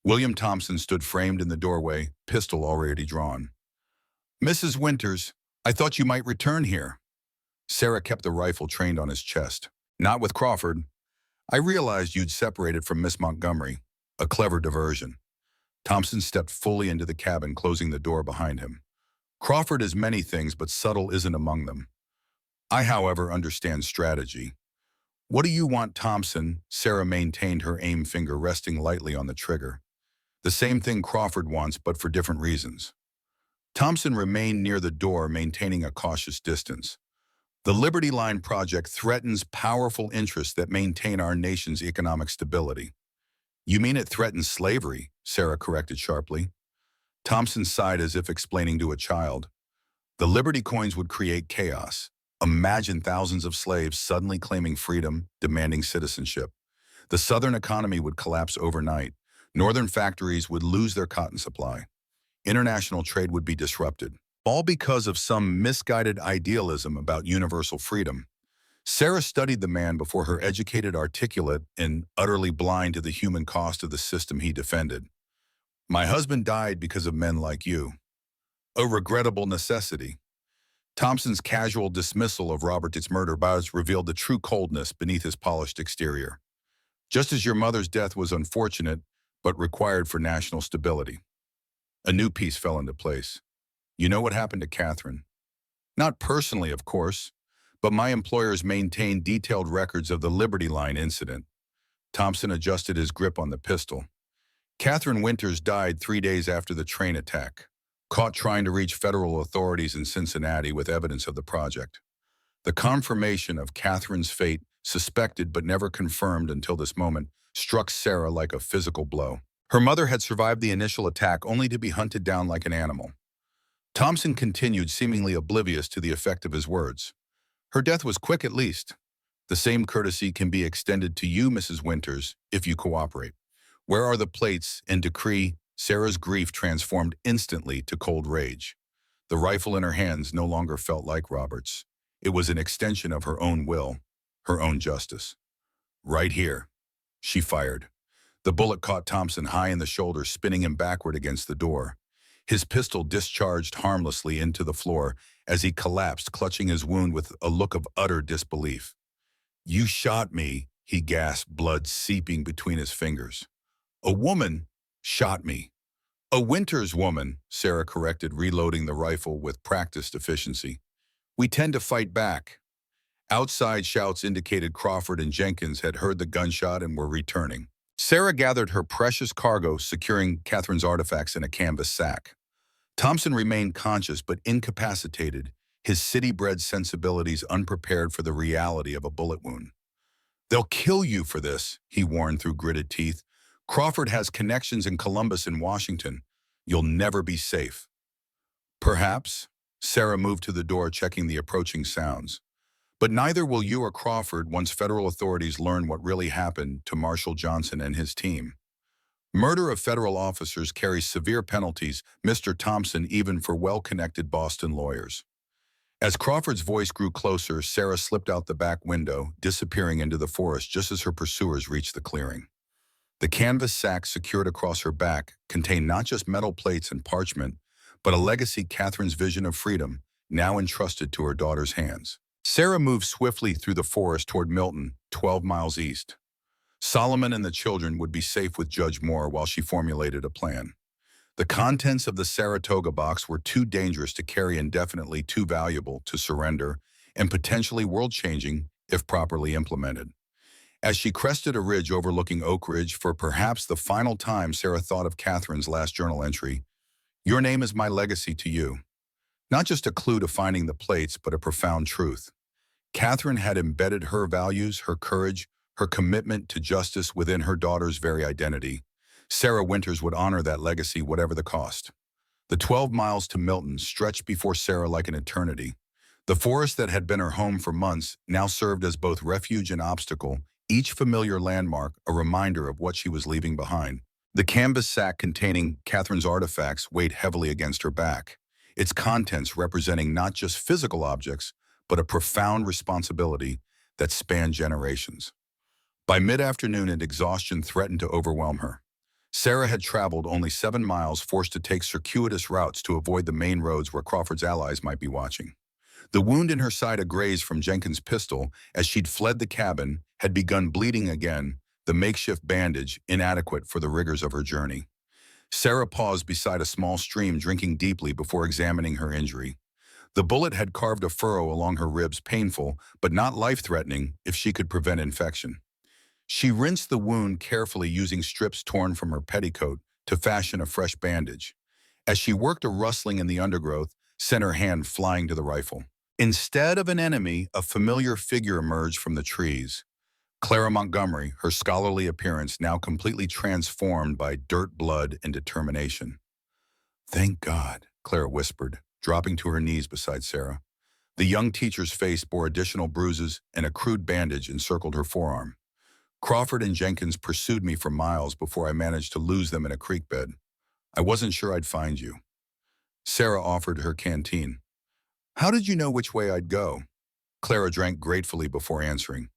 William Thompson stood framed in the doorway, pistol already drawn. Mrs. Winters, I thought you might return here. Sarah kept the rifle trained on his chest. Not with Crawford. I realized you'd separated from Miss Montgomery. A clever diversion. Thompson stepped fully into the cabin, closing the door behind him. Crawford is many things, but subtle isn't among them. I, however, understand strategy. What do you want, Thompson? Sarah maintained her aim finger resting lightly on the trigger. The same thing Crawford wants, but for different reasons. Thompson remained near the door, maintaining a cautious distance. The Liberty Line project threatens powerful interests that maintain our nation's economic stability. You mean it threatens slavery? Sarah corrected sharply. Thompson sighed as if explaining to a child. The Liberty coins would create chaos. Imagine thousands of slaves suddenly claiming freedom, demanding citizenship. The Southern economy would collapse overnight. Northern factories would lose their cotton supply. International trade would be disrupted, all because of some misguided idealism about universal freedom. Sarah studied the man before her, educated, articulate, and utterly blind to the human cost of the system he defended. My husband died because of men like you. A regrettable necessity. Thompson's casual dismissal of Robert's murder bias revealed the true coldness beneath his polished exterior. Just as your mother's death was unfortunate, but required for national stability. A new piece fell into place. You know what happened to Catherine? Not personally, of course, but my employers maintained detailed records of the Liberty Line incident. Thompson adjusted his grip on the pistol. Catherine Winters died 3 days after the train attack, caught trying to reach federal authorities in Cincinnati with evidence of the project. The confirmation of Catherine's fate, suspected but never confirmed until this moment, struck Sarah like a physical blow. Her mother had survived the initial attack only to be hunted down like an animal. Thompson continued, seemingly oblivious to the effect of his words. Her death was quick, at least. The same courtesy can be extended to you, Mrs. Winters, if you cooperate. Where are the plates and decree? Sarah's grief transformed instantly to cold rage. The rifle in her hands no longer felt like Robert's. It was an extension of her own will, her own justice. Right here. She fired. The bullet caught Thompson high in the shoulder, spinning him backward against the door. His pistol discharged harmlessly into the floor as he collapsed, clutching his wound with a look of utter disbelief. You shot me, he gasped, blood seeping between his fingers. A woman shot me. A Winters woman, Sarah corrected, reloading the rifle with practiced efficiency. We tend to fight back. Outside shouts indicated Crawford and Jenkins had heard the gunshot and were returning. Sarah gathered her precious cargo, securing Catherine's artifacts in a canvas sack. Thompson remained conscious but incapacitated, his city-bred sensibilities unprepared for the reality of a bullet wound. They'll kill you for this, he warned through gritted teeth. Crawford has connections in Columbus and Washington. You'll never be safe. Perhaps. Sarah moved to the door, checking the approaching sounds. But neither will you or Crawford once federal authorities learn what really happened to Marshall Johnson and his team. Murder of federal officers carries severe penalties, Mr. Thompson, even for well-connected Boston lawyers. As Crawford's voice grew closer, Sarah slipped out the back window, disappearing into the forest just as her pursuers reached the clearing. The canvas sack secured across her back contained not just metal plates and parchment, but a legacy Catherine's vision of freedom, now entrusted to her daughter's hands. Sarah moved swiftly through the forest toward Milton, 12 miles east. Solomon and the children would be safe with Judge Moore while she formulated a plan. The contents of the Saratoga box were too dangerous to carry indefinitely, too valuable to surrender, and potentially world-changing if properly implemented. As she crested a ridge overlooking Oak Ridge for perhaps the final time, Sarah thought of Catherine's last journal entry. Your name is my legacy to you. Not just a clue to finding the plates, but a profound truth. Catherine had embedded her values, her courage, her commitment to justice within her daughter's very identity. Sarah Winters would honor that legacy whatever the cost. The 12 miles to Milton stretched before Sarah like an eternity. The forest that had been her home for months now served as both refuge and obstacle, each familiar landmark a reminder of what she was leaving behind. The canvas sack containing Catherine's artifacts weighed heavily against her back, its contents representing not just physical objects, but a profound responsibility that spanned generations. By mid-afternoon, exhaustion threatened to overwhelm her. Sarah had traveled only 7 miles, forced to take circuitous routes to avoid the main roads where Crawford's allies might be watching. The wound in her side, a graze from Jenkins' pistol as she'd fled the cabin, had begun bleeding again, the makeshift bandage inadequate for the rigors of her journey. Sarah paused beside a small stream, drinking deeply before examining her injury. The bullet had carved a furrow along her ribs, painful but not life-threatening if she could prevent infection. She rinsed the wound carefully, using strips torn from her petticoat to fashion a fresh bandage. As she worked, a rustling in the undergrowth sent her hand flying to the rifle. Instead of an enemy, a familiar figure emerged from the trees. Clara Montgomery, her scholarly appearance now completely transformed by dirt, blood, and determination. "Thank God," Clara whispered, dropping to her knees beside Sarah. The young teacher's face bore additional bruises, and a crude bandage encircled her forearm. "Crawford and Jenkins pursued me for miles before I managed to lose them in a creek bed. I wasn't sure I'd find you." Sarah offered her canteen. "How did you know which way I'd go?" Clara drank gratefully before answering.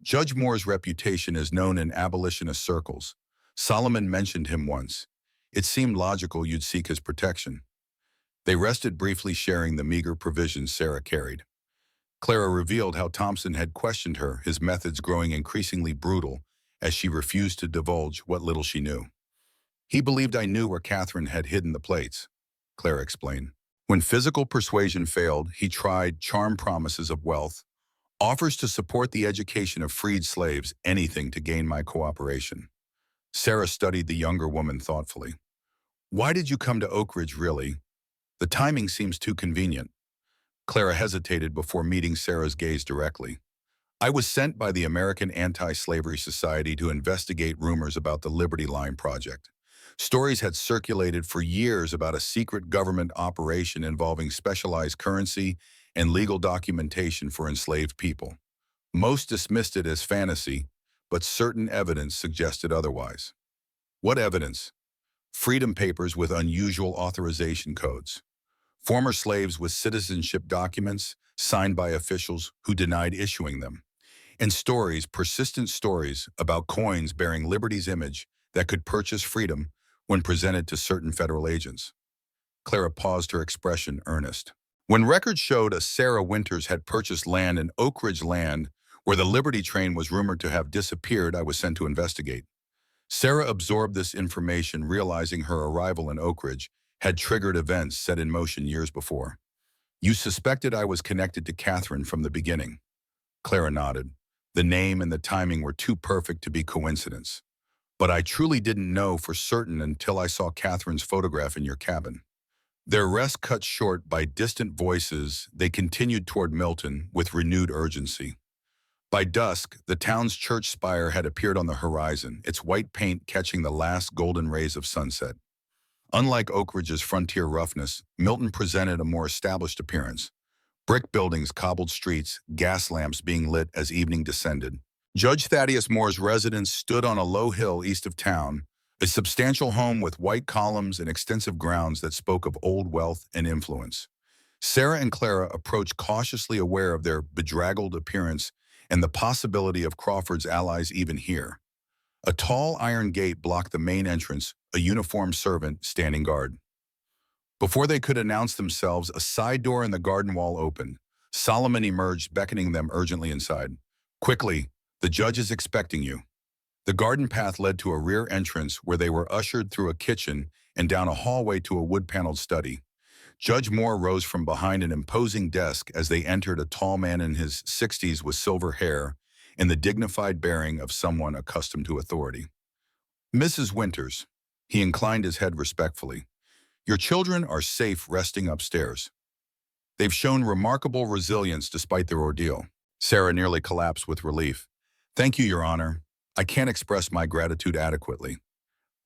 "Judge Moore's reputation is known in abolitionist circles. Solomon mentioned him once. It seemed logical you'd seek his protection." They rested briefly, sharing the meager provisions Sarah carried. Clara revealed how Thompson had questioned her, his methods growing increasingly brutal as she refused to divulge what little she knew. "He believed I knew where Catherine had hidden the plates," Clara explained. "When physical persuasion failed, he tried charm, promises of wealth, offers to support the education of freed slaves, anything to gain my cooperation." Sarah studied the younger woman thoughtfully. "Why did you come to Oak Ridge, really? The timing seems too convenient." Clara hesitated before meeting Sarah's gaze directly. "I was sent by the American Anti-Slavery Society to investigate rumors about the Liberty Line project. Stories had circulated for years about a secret government operation involving specialized currency and legal documentation for enslaved people. Most dismissed it as fantasy, but certain evidence suggested otherwise." "What evidence?" "Freedom papers with unusual authorization codes. Former slaves with citizenship documents signed by officials who denied issuing them. And stories, persistent stories, about coins bearing liberty's image that could purchase freedom when presented to certain federal agents." Clara paused, her expression earnest. "When records showed a Sarah Winters had purchased land in Oak Ridge land where the Liberty train was rumored to have disappeared, I was sent to investigate." Sarah absorbed this information, realizing her arrival in Oak Ridge had triggered events set in motion years before. "You suspected I was connected to Catherine from the beginning." Clara nodded. The name and the timing were too perfect to be coincidence. "But I truly didn't know for certain until I saw Catherine's photograph in your cabin." Their rest cut short by distant voices, they continued toward Milton with renewed urgency. By dusk, the town's church spire had appeared on the horizon, its white paint catching the last golden rays of sunset. Unlike Oak Ridge's frontier roughness, Milton presented a more established appearance. Brick buildings, cobbled streets, gas lamps being lit as evening descended. Judge Thaddeus Moore's residence stood on a low hill east of town, a substantial home with white columns and extensive grounds that spoke of old wealth and influence. Sarah and Clara approached cautiously aware of their bedraggled appearance and the possibility of Crawford's allies even here. A tall iron gate blocked the main entrance, a uniformed servant standing guard. Before they could announce themselves, a side door in the garden wall opened. Solomon emerged, beckoning them urgently inside. "Quickly, the judge is expecting you." The garden path led to a rear entrance where they were ushered through a kitchen and down a hallway to a wood-paneled study. Judge Moore rose from behind an imposing desk as they entered, a tall man in his 60s with silver hair and the dignified bearing of someone accustomed to authority. "Mrs. Winters," he inclined his head respectfully, "your children are safe resting upstairs. They've shown remarkable resilience despite their ordeal." Sarah nearly collapsed with relief. "Thank you, Your Honor. I can't express my gratitude adequately."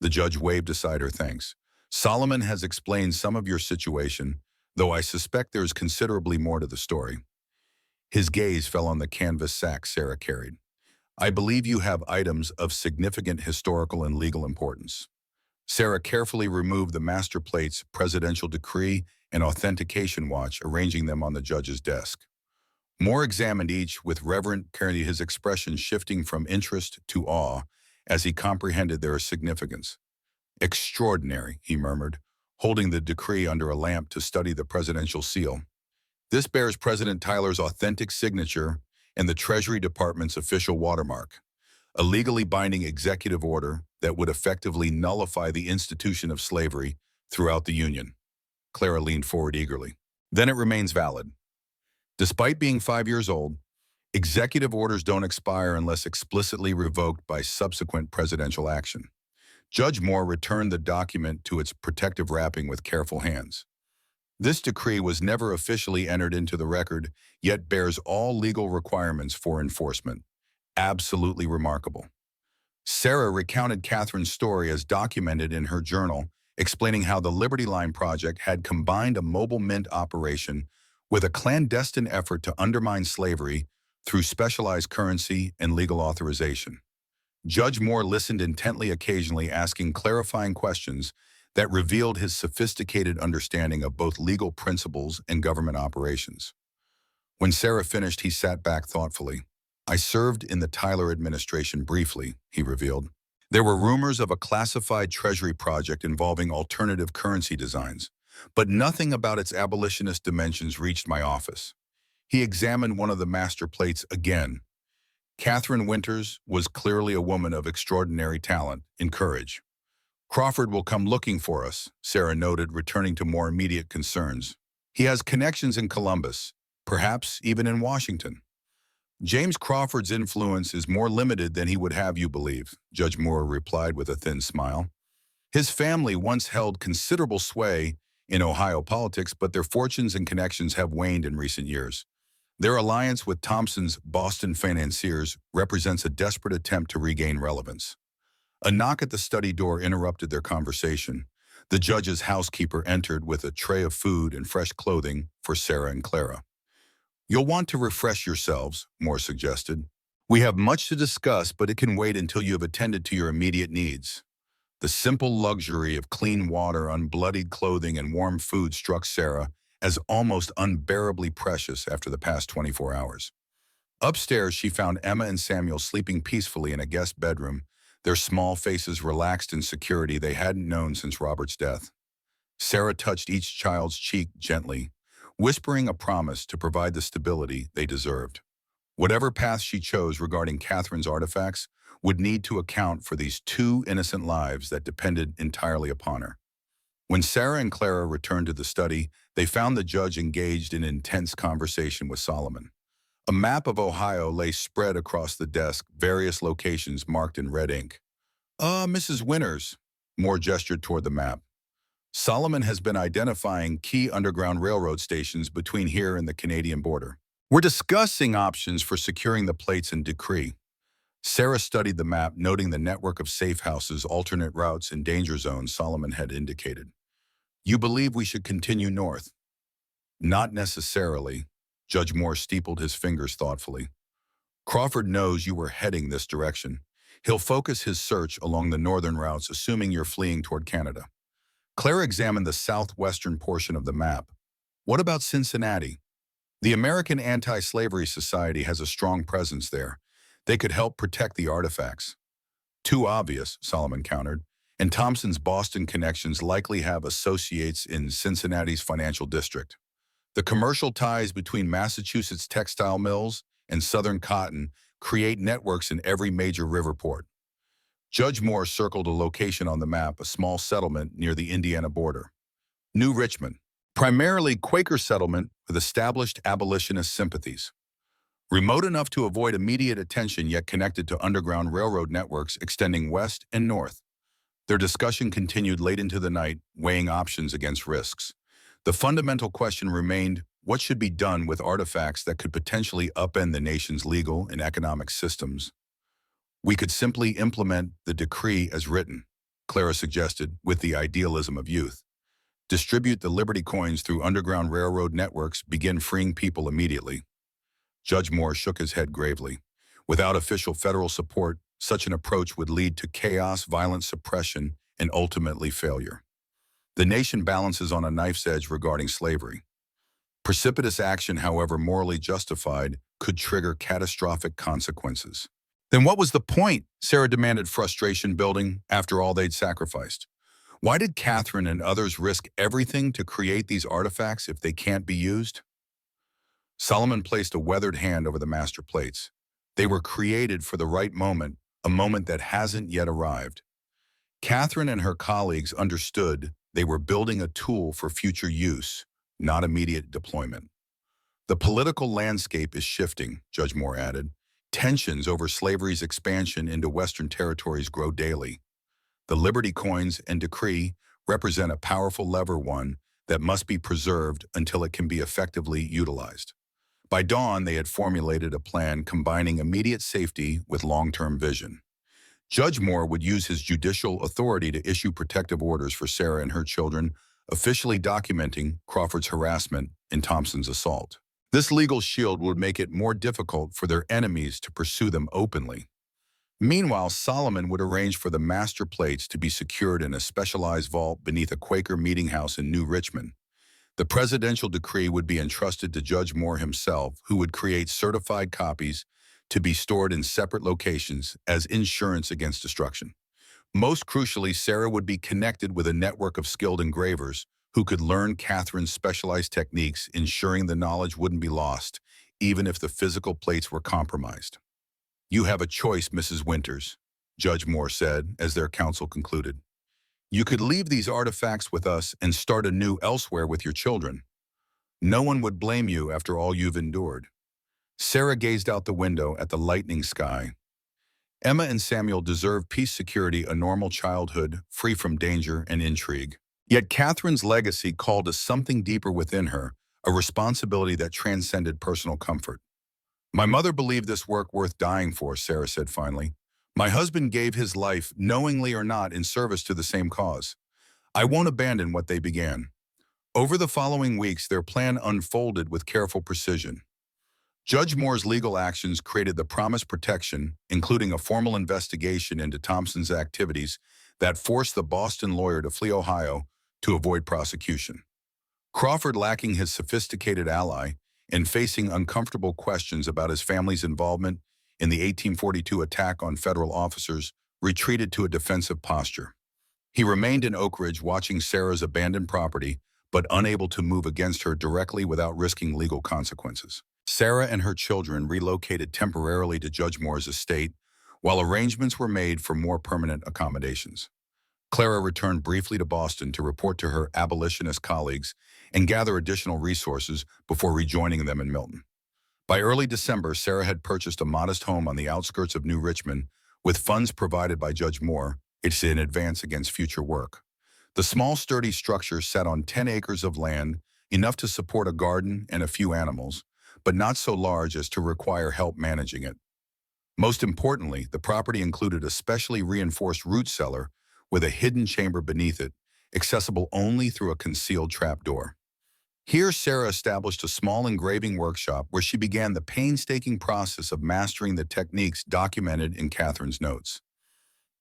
The judge waved aside her thanks. "Solomon has explained some of your situation, though I suspect there is considerably more to the story." His gaze fell on the canvas sack Sarah carried. "I believe you have items of significant historical and legal importance." Sarah carefully removed the master plates, presidential decree, and authentication watch, arranging them on the judge's desk. Moore examined each with reverent care, his expression shifting from interest to awe as he comprehended their significance. "Extraordinary," he murmured, holding the decree under a lamp to study the presidential seal. "This bears President Tyler's authentic signature and the Treasury Department's official watermark, a legally binding executive order that would effectively nullify the institution of slavery throughout the Union." Clara leaned forward eagerly. "Then it remains valid. Despite being 5 years old, executive orders don't expire unless explicitly revoked by subsequent presidential action." Judge Moore returned the document to its protective wrapping with careful hands. "This decree was never officially entered into the record, yet bears all legal requirements for enforcement. Absolutely remarkable." Sarah recounted Catherine's story as documented in her journal, explaining how the Liberty Line project had combined a mobile mint operation with a clandestine effort to undermine slavery through specialized currency and legal authorization. Judge Moore listened intently, occasionally asking clarifying questions that revealed his sophisticated understanding of both legal principles and government operations. When Sarah finished, he sat back thoughtfully. "I served in the Tyler administration briefly," he revealed. "There were rumors of a classified Treasury project involving alternative currency designs, but nothing about its abolitionist dimensions reached my office." He examined one of the master plates again. Catherine Winters was clearly a woman of extraordinary talent and courage. "Crawford will come looking for us," Sarah noted, returning to more immediate concerns. "He has connections in Columbus, perhaps even in Washington." "James Crawford's influence is more limited than he would have you believe," Judge Moore replied with a thin smile. "His family once held considerable sway in Ohio politics, but their fortunes and connections have waned in recent years. Their alliance with Thompson's Boston financiers represents a desperate attempt to regain relevance." A knock at the study door interrupted their conversation. The judge's housekeeper entered with a tray of food and fresh clothing for Sarah and Clara. "You'll want to refresh yourselves," Moore suggested. "We have much to discuss, but it can wait until you have attended to your immediate needs." The simple luxury of clean water, unbloodied clothing, and warm food struck Sarah as almost unbearably precious after the past 24 hours. Upstairs, she found Emma and Samuel sleeping peacefully in a guest bedroom, their small faces relaxed in security they hadn't known since Robert's death. Sarah touched each child's cheek gently, whispering a promise to provide the stability they deserved. Whatever path she chose regarding Catherine's artifacts would need to account for these two innocent lives that depended entirely upon her. When Sarah and Clara returned to the study, they found the judge engaged in intense conversation with Solomon. A map of Ohio lay spread across the desk, various locations marked in red ink. Mrs. Winters," Moore gestured toward the map. "Solomon has been identifying key underground railroad stations between here and the Canadian border." We're discussing options for securing the plates and decree. Sarah studied the map, noting the network of safe houses, alternate routes, and danger zones Solomon had indicated. You believe we should continue north? Not necessarily. Judge Moore steepled his fingers thoughtfully. Crawford knows you were heading this direction. He'll focus his search along the northern routes, assuming you're fleeing toward Canada. Claire examined the southwestern portion of the map. What about Cincinnati? The American Anti-Slavery Society has a strong presence there. They could help protect the artifacts. Too obvious, Solomon countered, and Thompson's Boston connections likely have associates in Cincinnati's financial district. The commercial ties between Massachusetts textile mills and Southern cotton create networks in every major river port. Judge Moore circled a location on the map, a small settlement near the Indiana border. New Richmond, primarily Quaker settlement with established abolitionist sympathies. Remote enough to avoid immediate attention yet connected to underground railroad networks extending west and north. Their discussion continued late into the night, weighing options against risks. The fundamental question remained, what should be done with artifacts that could potentially upend the nation's legal and economic systems? We could simply implement the decree as written, Clara suggested, with the idealism of youth. Distribute the Liberty coins through underground railroad networks, begin freeing people immediately. Judge Moore shook his head gravely. Without official federal support, such an approach would lead to chaos, violent suppression, and ultimately failure. The nation balances on a knife's edge regarding slavery. Precipitous action, however morally justified, could trigger catastrophic consequences. Then what was the point? Sarah demanded, frustration building after all they'd sacrificed. Why did Catherine and others risk everything to create these artifacts if they can't be used? Solomon placed a weathered hand over the master plates. They were created for the right moment, a moment that hasn't yet arrived. Catherine and her colleagues understood they were building a tool for future use, not immediate deployment. The political landscape is shifting, Judge Moore added. Tensions over slavery's expansion into Western territories grow daily. The Liberty coins and decree represent a powerful lever, one that must be preserved until it can be effectively utilized. By dawn, they had formulated a plan combining immediate safety with long-term vision. Judge Moore would use his judicial authority to issue protective orders for Sarah and her children, officially documenting Crawford's harassment and Thompson's assault. This legal shield would make it more difficult for their enemies to pursue them openly. Meanwhile, Solomon would arrange for the master plates to be secured in a specialized vault beneath a Quaker meeting house in New Richmond. The presidential decree would be entrusted to Judge Moore himself, who would create certified copies to be stored in separate locations as insurance against destruction. Most crucially, Sarah would be connected with a network of skilled engravers who could learn Catherine's specialized techniques, ensuring the knowledge wouldn't be lost, even if the physical plates were compromised. You have a choice, Mrs. Winters, Judge Moore said as their counsel concluded. You could leave these artifacts with us and start anew elsewhere with your children. No one would blame you after all you've endured. Sarah gazed out the window at the lightening sky. Emma and Samuel deserve peace, security, a normal childhood, free from danger and intrigue. Yet Catherine's legacy called to something deeper within her, a responsibility that transcended personal comfort. My mother believed this work worth dying for, Sarah said finally. My husband gave his life, knowingly or not, in service to the same cause. I won't abandon what they began. Over the following weeks, their plan unfolded with careful precision. Judge Moore's legal actions created the promised protection, including a formal investigation into Thompson's activities that forced the Boston lawyer to flee Ohio to avoid prosecution. Crawford, lacking his sophisticated ally and facing uncomfortable questions about his family's involvement in the 1842 attack on federal officers, retreated to a defensive posture. He remained in Oak Ridge watching Sarah's abandoned property, but unable to move against her directly without risking legal consequences. Sarah and her children relocated temporarily to Judge Moore's estate, while arrangements were made for more permanent accommodations. Clara returned briefly to Boston to report to her abolitionist colleagues and gather additional resources before rejoining them in Milton. By early December, Sarah had purchased a modest home on the outskirts of New Richmond with funds provided by Judge Moore. It's in advance against future work. The small, sturdy structure sat on 10 acres of land, enough to support a garden and a few animals, but not so large as to require help managing it. Most importantly, the property included a specially reinforced root cellar with a hidden chamber beneath it, accessible only through a concealed trapdoor. Here, Sarah established a small engraving workshop where she began the painstaking process of mastering the techniques documented in Catherine's notes.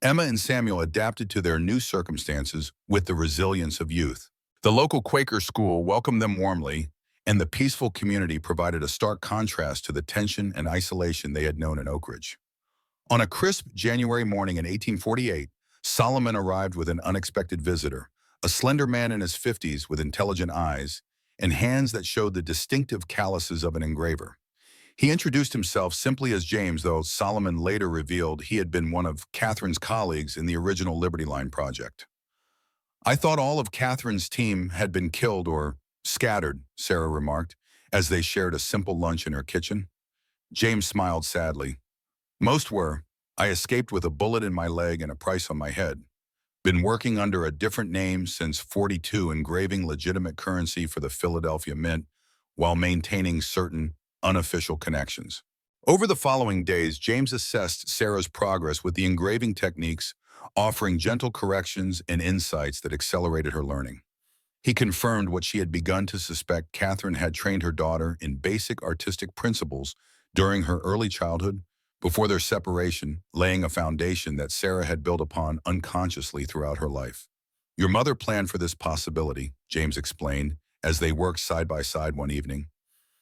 Emma and Samuel adapted to their new circumstances with the resilience of youth. The local Quaker school welcomed them warmly, and the peaceful community provided a stark contrast to the tension and isolation they had known in Oak Ridge. On a crisp January morning in 1848, Solomon arrived with an unexpected visitor, a slender man in his 50s with intelligent eyes and hands that showed the distinctive calluses of an engraver. He introduced himself simply as James, though Solomon later revealed he had been one of Catherine's colleagues in the original Liberty Line project. "I thought all of Catherine's team had been killed or scattered," Sarah remarked, as they shared a simple lunch in her kitchen. James smiled sadly. "Most were. I escaped with a bullet in my leg and a price on my head. Been working under a different name since '42, engraving legitimate currency for the Philadelphia Mint while maintaining certain unofficial connections." Over the following days, James assessed Sarah's progress with the engraving techniques, offering gentle corrections and insights that accelerated her learning. He confirmed what she had begun to suspect: Catherine had trained her daughter in basic artistic principles during her early childhood, before their separation, laying a foundation that Sarah had built upon unconsciously throughout her life. "Your mother planned for this possibility," James explained, as they worked side by side one evening.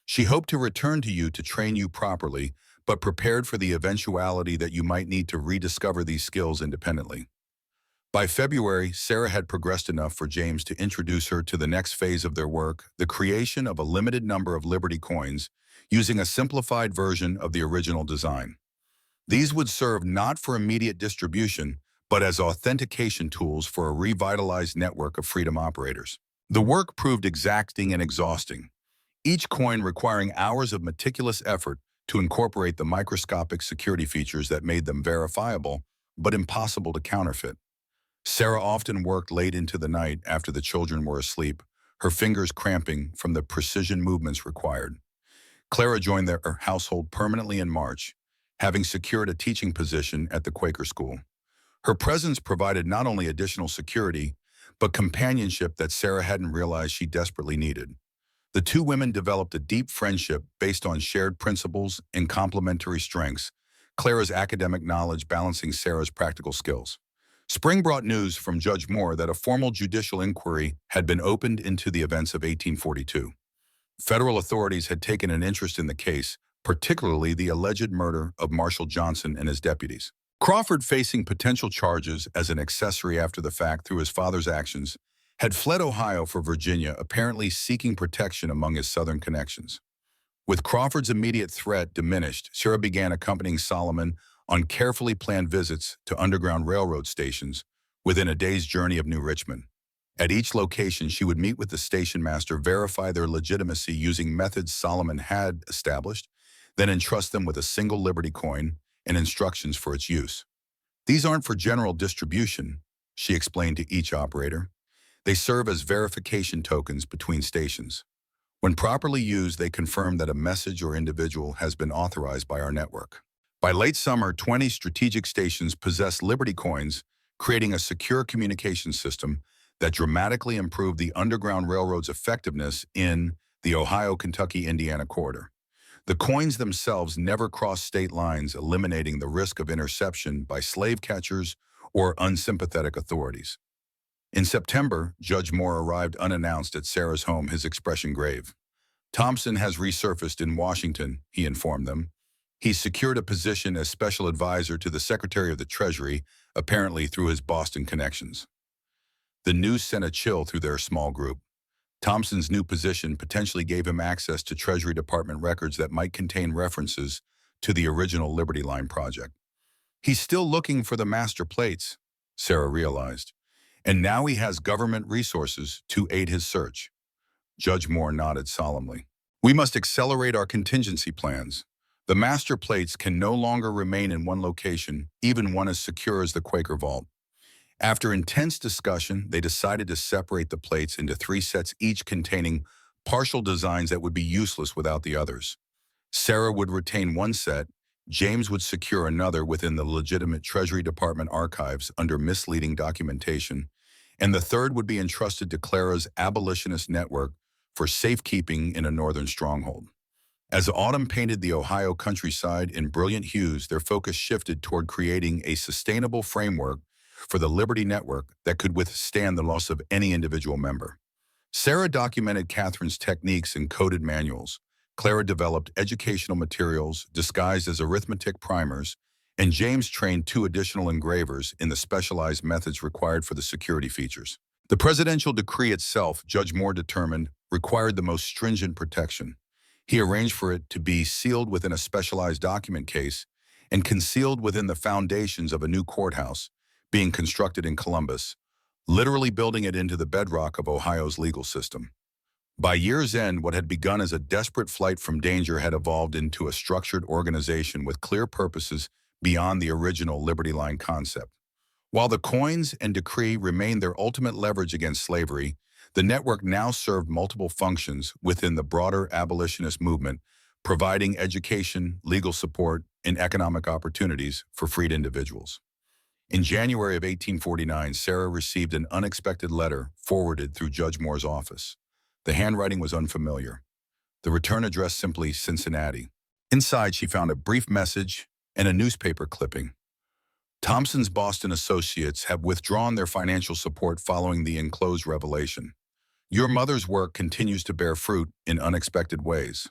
"She hoped to return to you to train you properly, but prepared for the eventuality that you might need to rediscover these skills independently." By February, Sarah had progressed enough for James to introduce her to the next phase of their work, the creation of a limited number of Liberty coins, using a simplified version of the original design. These would serve not for immediate distribution, but as authentication tools for a revitalized network of freedom operators. The work proved exacting and exhausting, each coin requiring hours of meticulous effort to incorporate the microscopic security features that made them verifiable, but impossible to counterfeit. Sarah often worked late into the night after the children were asleep, her fingers cramping from the precision movements required. Clara joined their household permanently in March, having secured a teaching position at the Quaker school. Her presence provided not only additional security, but companionship that Sarah hadn't realized she desperately needed. The two women developed a deep friendship based on shared principles and complementary strengths, Clara's academic knowledge balancing Sarah's practical skills. Spring brought news from Judge Moore that a formal judicial inquiry had been opened into the events of 1842. Federal authorities had taken an interest in the case, particularly the alleged murder of Marshal Johnson and his deputies. Crawford, facing potential charges as an accessory after the fact through his father's actions, had fled Ohio for Virginia, apparently seeking protection among his Southern connections. With Crawford's immediate threat diminished, Sarah began accompanying Solomon on carefully planned visits to Underground Railroad stations within a day's journey of New Richmond. At each location, she would meet with the station master, verify their legitimacy using methods Solomon had established, then entrust them with a single Liberty coin and instructions for its use. "These aren't for general distribution," she explained to each operator. "They serve as verification tokens between stations. When properly used, they confirm that a message or individual has been authorized by our network." By late summer, 20 strategic stations possessed Liberty coins, creating a secure communication system that dramatically improved the Underground Railroad's effectiveness in the Ohio-Kentucky-Indiana corridor. The coins themselves never crossed state lines, eliminating the risk of interception by slave catchers or unsympathetic authorities. In September, Judge Moore arrived unannounced at Sarah's home, his expression grave. "Thompson has resurfaced in Washington," he informed them. "He's secured a position as special advisor to the Secretary of the Treasury, apparently through his Boston connections." The news sent a chill through their small group. Thompson's new position potentially gave him access to Treasury Department records that might contain references to the original Liberty Line project. "He's still looking for the master plates," Sarah realized, "and now he has government resources to aid his search." Judge Moore nodded solemnly. "We must accelerate our contingency plans. The master plates can no longer remain in one location, even one as secure as the Quaker vault." After intense discussion, they decided to separate the plates into 3 sets, each containing partial designs that would be useless without the others. Sarah would retain one set, James would secure another within the legitimate Treasury Department archives under misleading documentation, and the third would be entrusted to Clara's abolitionist network for safekeeping in a northern stronghold. As autumn painted the Ohio countryside in brilliant hues, their focus shifted toward creating a sustainable framework for the Liberty Network that could withstand the loss of any individual member. Sarah documented Catherine's techniques in coded manuals. Clara developed educational materials disguised as arithmetic primers, and James trained two additional engravers in the specialized methods required for the security features. The presidential decree itself, Judge Moore determined, required the most stringent protection. He arranged for it to be sealed within a specialized document case and concealed within the foundations of a new courthouse being constructed in Columbus, literally building it into the bedrock of Ohio's legal system. By year's end, what had begun as a desperate flight from danger had evolved into a structured organization with clear purposes beyond the original Liberty Line concept. While the coins and decree remained their ultimate leverage against slavery, the network now served multiple functions within the broader abolitionist movement, providing education, legal support, and economic opportunities for freed individuals. In January of 1849, Sarah received an unexpected letter forwarded through Judge Moore's office. The handwriting was unfamiliar. The return address simply Cincinnati. Inside, she found a brief message and a newspaper clipping. Thompson's Boston associates have withdrawn their financial support following the enclosed revelation. Your mother's work continues to bear fruit in unexpected ways.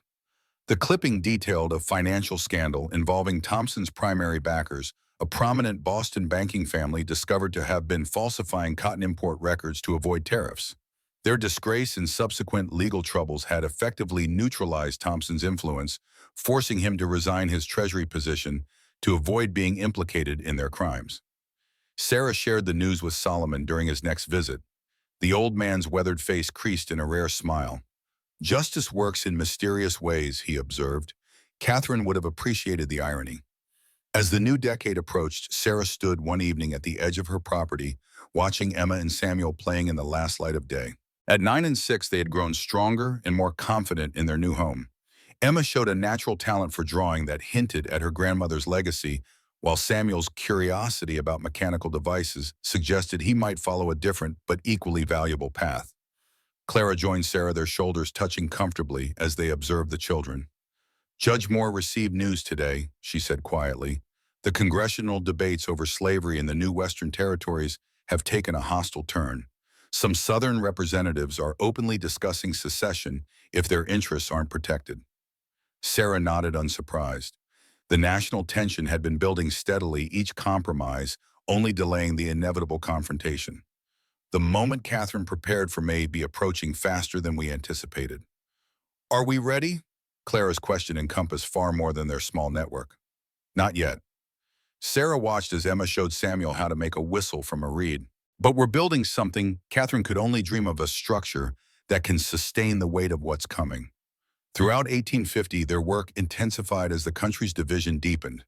The clipping detailed a financial scandal involving Thompson's primary backers, a prominent Boston banking family discovered to have been falsifying cotton import records to avoid tariffs. Their disgrace and subsequent legal troubles had effectively neutralized Thompson's influence, forcing him to resign his Treasury position to avoid being implicated in their crimes. Sarah shared the news with Solomon during his next visit. The old man's weathered face creased in a rare smile. Justice works in mysterious ways, he observed. Catherine would have appreciated the irony. As the new decade approached, Sarah stood one evening at the edge of her property, watching Emma and Samuel playing in the last light of day. At 9 and 6, they had grown stronger and more confident in their new home. Emma showed a natural talent for drawing that hinted at her grandmother's legacy, while Samuel's curiosity about mechanical devices suggested he might follow a different but equally valuable path. Clara joined Sarah, their shoulders touching comfortably as they observed the children. Judge Moore received news today, she said quietly. The congressional debates over slavery in the new Western territories have taken a hostile turn. Some Southern representatives are openly discussing secession if their interests aren't protected. Sarah nodded unsurprised. The national tension had been building steadily, each compromise only delaying the inevitable confrontation. The moment Catherine prepared for may be approaching faster than we anticipated. Are we ready? Clara's question encompassed far more than their small network. Not yet. Sarah watched as Emma showed Samuel how to make a whistle from a reed. But we're building something. Catherine could only dream of, a structure that can sustain the weight of what's coming. Throughout 1850, their work intensified as the country's division deepened.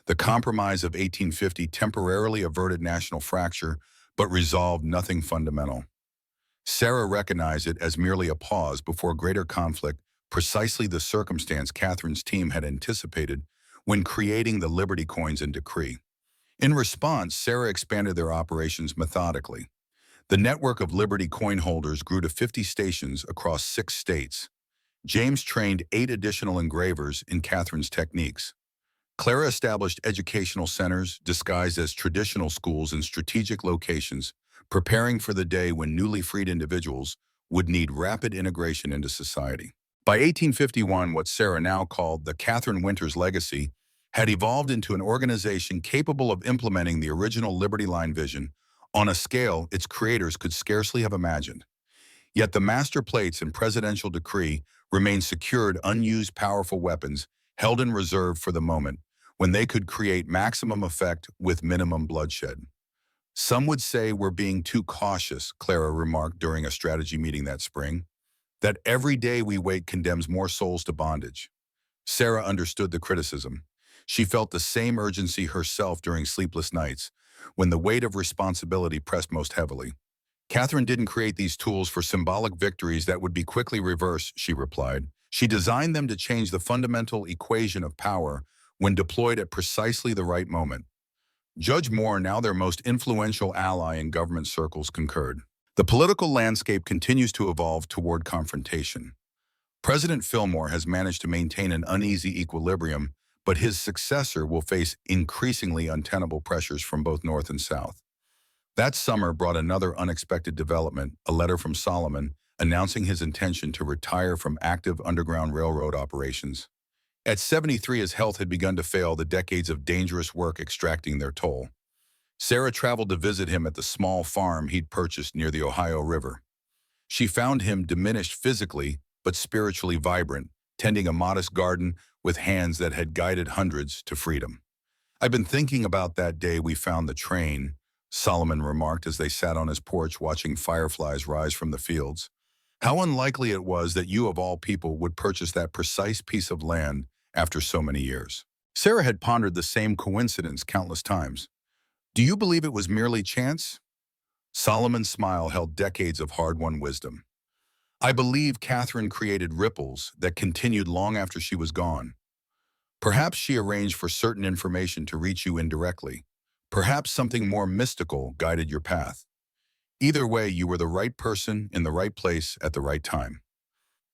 The Compromise of 1850 temporarily averted national fracture, but resolved nothing fundamental. Sarah recognized it as merely a pause before greater conflict, precisely the circumstance Catherine's team had anticipated when creating the Liberty coins and decree. In response, Sarah expanded their operations methodically. The network of Liberty coin holders grew to 50 stations across 6 states. James trained 8 additional engravers in Catherine's techniques. Clara established educational centers disguised as traditional schools in strategic locations, preparing for the day when newly freed individuals would need rapid integration into society. By 1851, what Sarah now called the Catherine Winters Legacy had evolved into an organization capable of implementing the original Liberty Line vision on a scale its creators could scarcely have imagined. Yet the master plates and presidential decree remained secured, unused powerful weapons held in reserve for the moment when they could create maximum effect with minimum bloodshed. Some would say we're being too cautious, Clara remarked during a strategy meeting that spring, that every day we wait condemns more souls to bondage. Sarah understood the criticism. She felt the same urgency herself during sleepless nights, when the weight of responsibility pressed most heavily. Catherine didn't create these tools for symbolic victories that would be quickly reversed, she replied. She designed them to change the fundamental equation of power when deployed at precisely the right moment. Judge Moore, now their most influential ally in government circles, concurred. The political landscape continues to evolve toward confrontation. President Fillmore has managed to maintain an uneasy equilibrium, but his successor will face increasingly untenable pressures from both North and South. That summer brought another unexpected development, a letter from Solomon announcing his intention to retire from active Underground Railroad operations. At 73, his health had begun to fail, the decades of dangerous work extracting their toll. Sarah traveled to visit him at the small farm he'd purchased near the Ohio River. She found him diminished physically, but spiritually vibrant, tending a modest garden with hands that had guided hundreds to freedom. "I've been thinking about that day we found the train," Solomon remarked as they sat on his porch watching fireflies rise from the fields. "How unlikely it was that you of all people would purchase that precise piece of land after so many years." Sarah had pondered the same coincidence countless times. "Do you believe it was merely chance?" Solomon's smile held decades of hard-won wisdom. "I believe Catherine created ripples that continued long after she was gone. Perhaps she arranged for certain information to reach you indirectly. Perhaps something more mystical guided your path. Either way, you were the right person in the right place at the right time."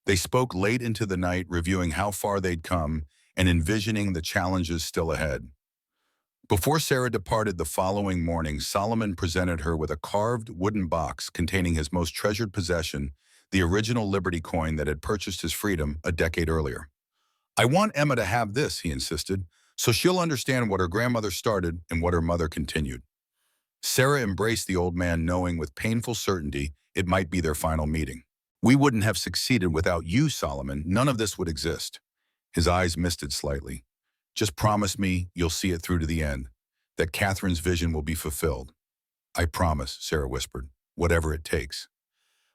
They spoke late into the night, reviewing how far they'd come and envisioning the challenges still ahead. Before Sarah departed the following morning, Solomon presented her with a carved wooden box containing his most treasured possession, the original Liberty coin that had purchased his freedom a decade earlier. "I want Emma to have this," he insisted, "so she'll understand what her grandmother started and what her mother continued." Sarah embraced the old man, knowing with painful certainty it might be their final meeting. "We wouldn't have succeeded without you, Solomon. None of this would exist." His eyes misted slightly. "Just promise me you'll see it through to the end, that Catherine's vision will be fulfilled." "I promise," Sarah whispered, "whatever it takes."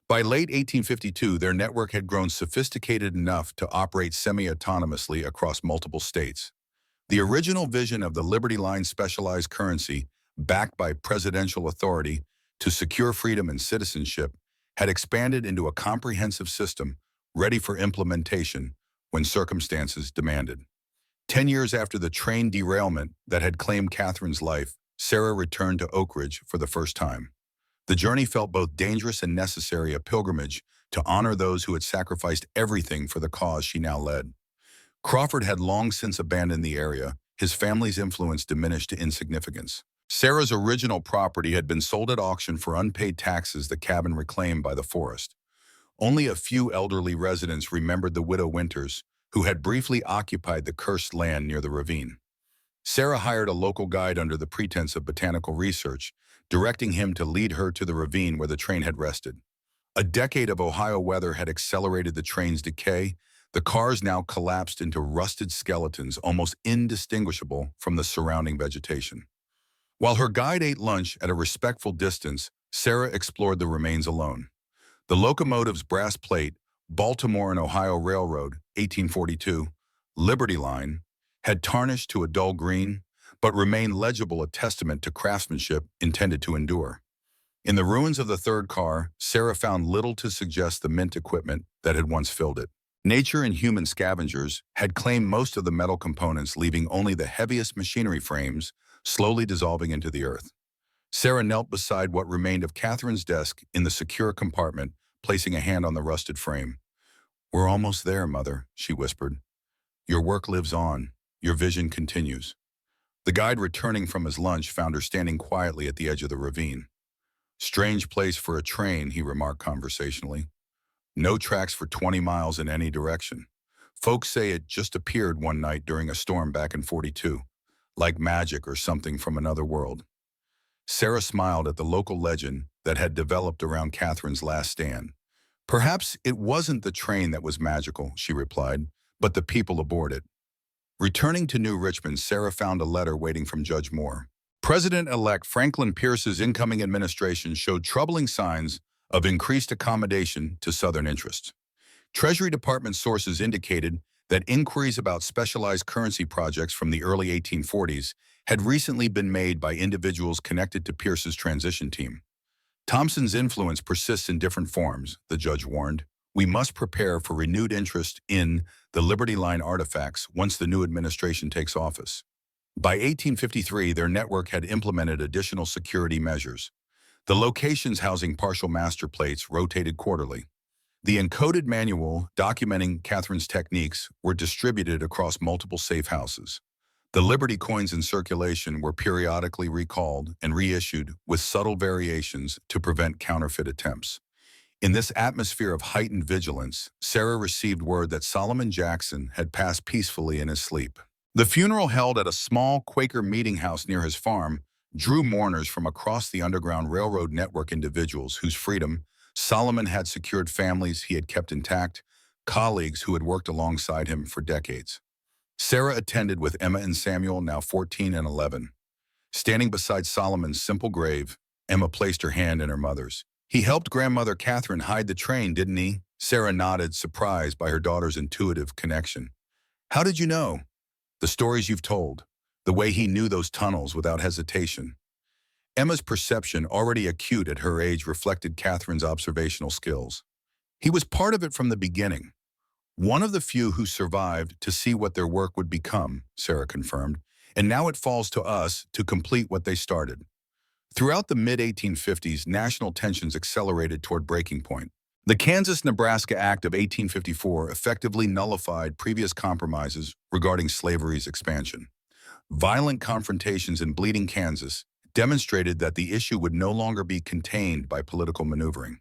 By late 1852, their network had grown sophisticated enough to operate semi-autonomously across multiple states. The original vision of the Liberty Line's specialized currency, backed by presidential authority to secure freedom and citizenship, had expanded into a comprehensive system ready for implementation when circumstances demanded. 10 years after the train derailment that had claimed Catherine's life, Sarah returned to Oak Ridge for the first time. The journey felt both dangerous and necessary, a pilgrimage to honor those who had sacrificed everything for the cause she now led. Crawford had long since abandoned the area, his family's influence diminished to insignificance. Sarah's original property had been sold at auction for unpaid taxes, the cabin reclaimed by the forest. Only a few elderly residents remembered the widow Winters, who had briefly occupied the cursed land near the ravine. Sarah hired a local guide under the pretense of botanical research, directing him to lead her to the ravine where the train had rested. A decade of Ohio weather had accelerated the train's decay. The cars now collapsed into rusted skeletons, almost indistinguishable from the surrounding vegetation. While her guide ate lunch at a respectful distance, Sarah explored the remains alone. The locomotive's brass plate, Baltimore and Ohio Railroad, 1842, Liberty Line, had tarnished to a dull green, but remained legible, a testament to craftsmanship intended to endure. In the ruins of the third car, Sarah found little to suggest the mint equipment that had once filled it. Nature and human scavengers had claimed most of the metal components, leaving only the heaviest machinery frames slowly dissolving into the earth. Sarah knelt beside what remained of Catherine's desk in the secure compartment, placing a hand on the rusted frame. "We're almost there, Mother," she whispered. "Your work lives on. Your vision continues." The guide, returning from his lunch, found her standing quietly at the edge of the ravine. "Strange place for a train," he remarked conversationally. "No tracks for 20 miles in any direction. Folks say it just appeared one night during a storm back in 42, like magic or something from another world." Sarah smiled at the local legend that had developed around Catherine's last stand. "Perhaps it wasn't the train that was magical," she replied, "but the people aboard it." Returning to New Richmond, Sarah found a letter waiting from Judge Moore. President-elect Franklin Pierce's incoming administration showed troubling signs of increased accommodation to Southern interests. Treasury Department sources indicated that inquiries about specialized currency projects from the early 1840s had recently been made by individuals connected to Pierce's transition team. "Thompson's influence persists in different forms," the judge warned. We must prepare for renewed interest in the Liberty Line artifacts once the new administration takes office. By 1853, their network had implemented additional security measures. The locations housing partial master plates rotated quarterly. The encoded manual documenting Catherine's techniques were distributed across multiple safe houses. The Liberty coins in circulation were periodically recalled and reissued with subtle variations to prevent counterfeit attempts. In this atmosphere of heightened vigilance, Sarah received word that Solomon Jackson had passed peacefully in his sleep. The funeral, held at a small Quaker meeting house near his farm, drew mourners from across the Underground Railroad network, individuals whose freedom Solomon had secured, families he had kept intact, colleagues who had worked alongside him for decades. Sarah attended with Emma and Samuel, now 14 and 11. Standing beside Solomon's simple grave, Emma placed her hand in her mother's. "He helped grandmother Catherine hide the train, didn't he?" Sarah nodded, surprised by her daughter's intuitive connection. "How did you know?" "The stories you've told. The way he knew those tunnels without hesitation." Emma's perception, already acute at her age, reflected Catherine's observational skills. "He was part of it from the beginning. One of the few who survived to see what their work would become," Sarah confirmed, "and now it falls to us to complete what they started." Throughout the mid-1850s, national tensions accelerated toward breaking point. The Kansas-Nebraska Act of 1854 effectively nullified previous compromises regarding slavery's expansion. Violent confrontations in Bleeding, Kansas, demonstrated that the issue would no longer be contained by political maneuvering.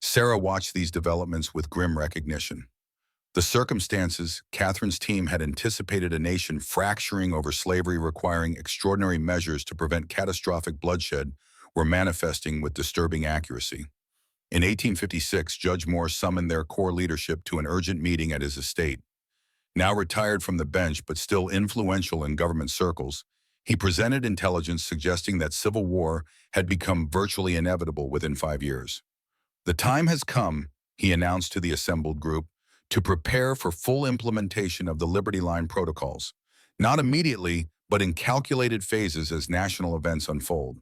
Sarah watched these developments with grim recognition. The circumstances Catherine's team had anticipated, a nation fracturing over slavery requiring extraordinary measures to prevent catastrophic bloodshed, were manifesting with disturbing accuracy. In 1856, Judge Moore summoned their core leadership to an urgent meeting at his estate. Now retired from the bench but still influential in government circles, he presented intelligence suggesting that civil war had become virtually inevitable within 5 years. "The time has come," he announced to the assembled group, "to prepare for full implementation of the Liberty Line protocols, not immediately, but in calculated phases as national events unfold."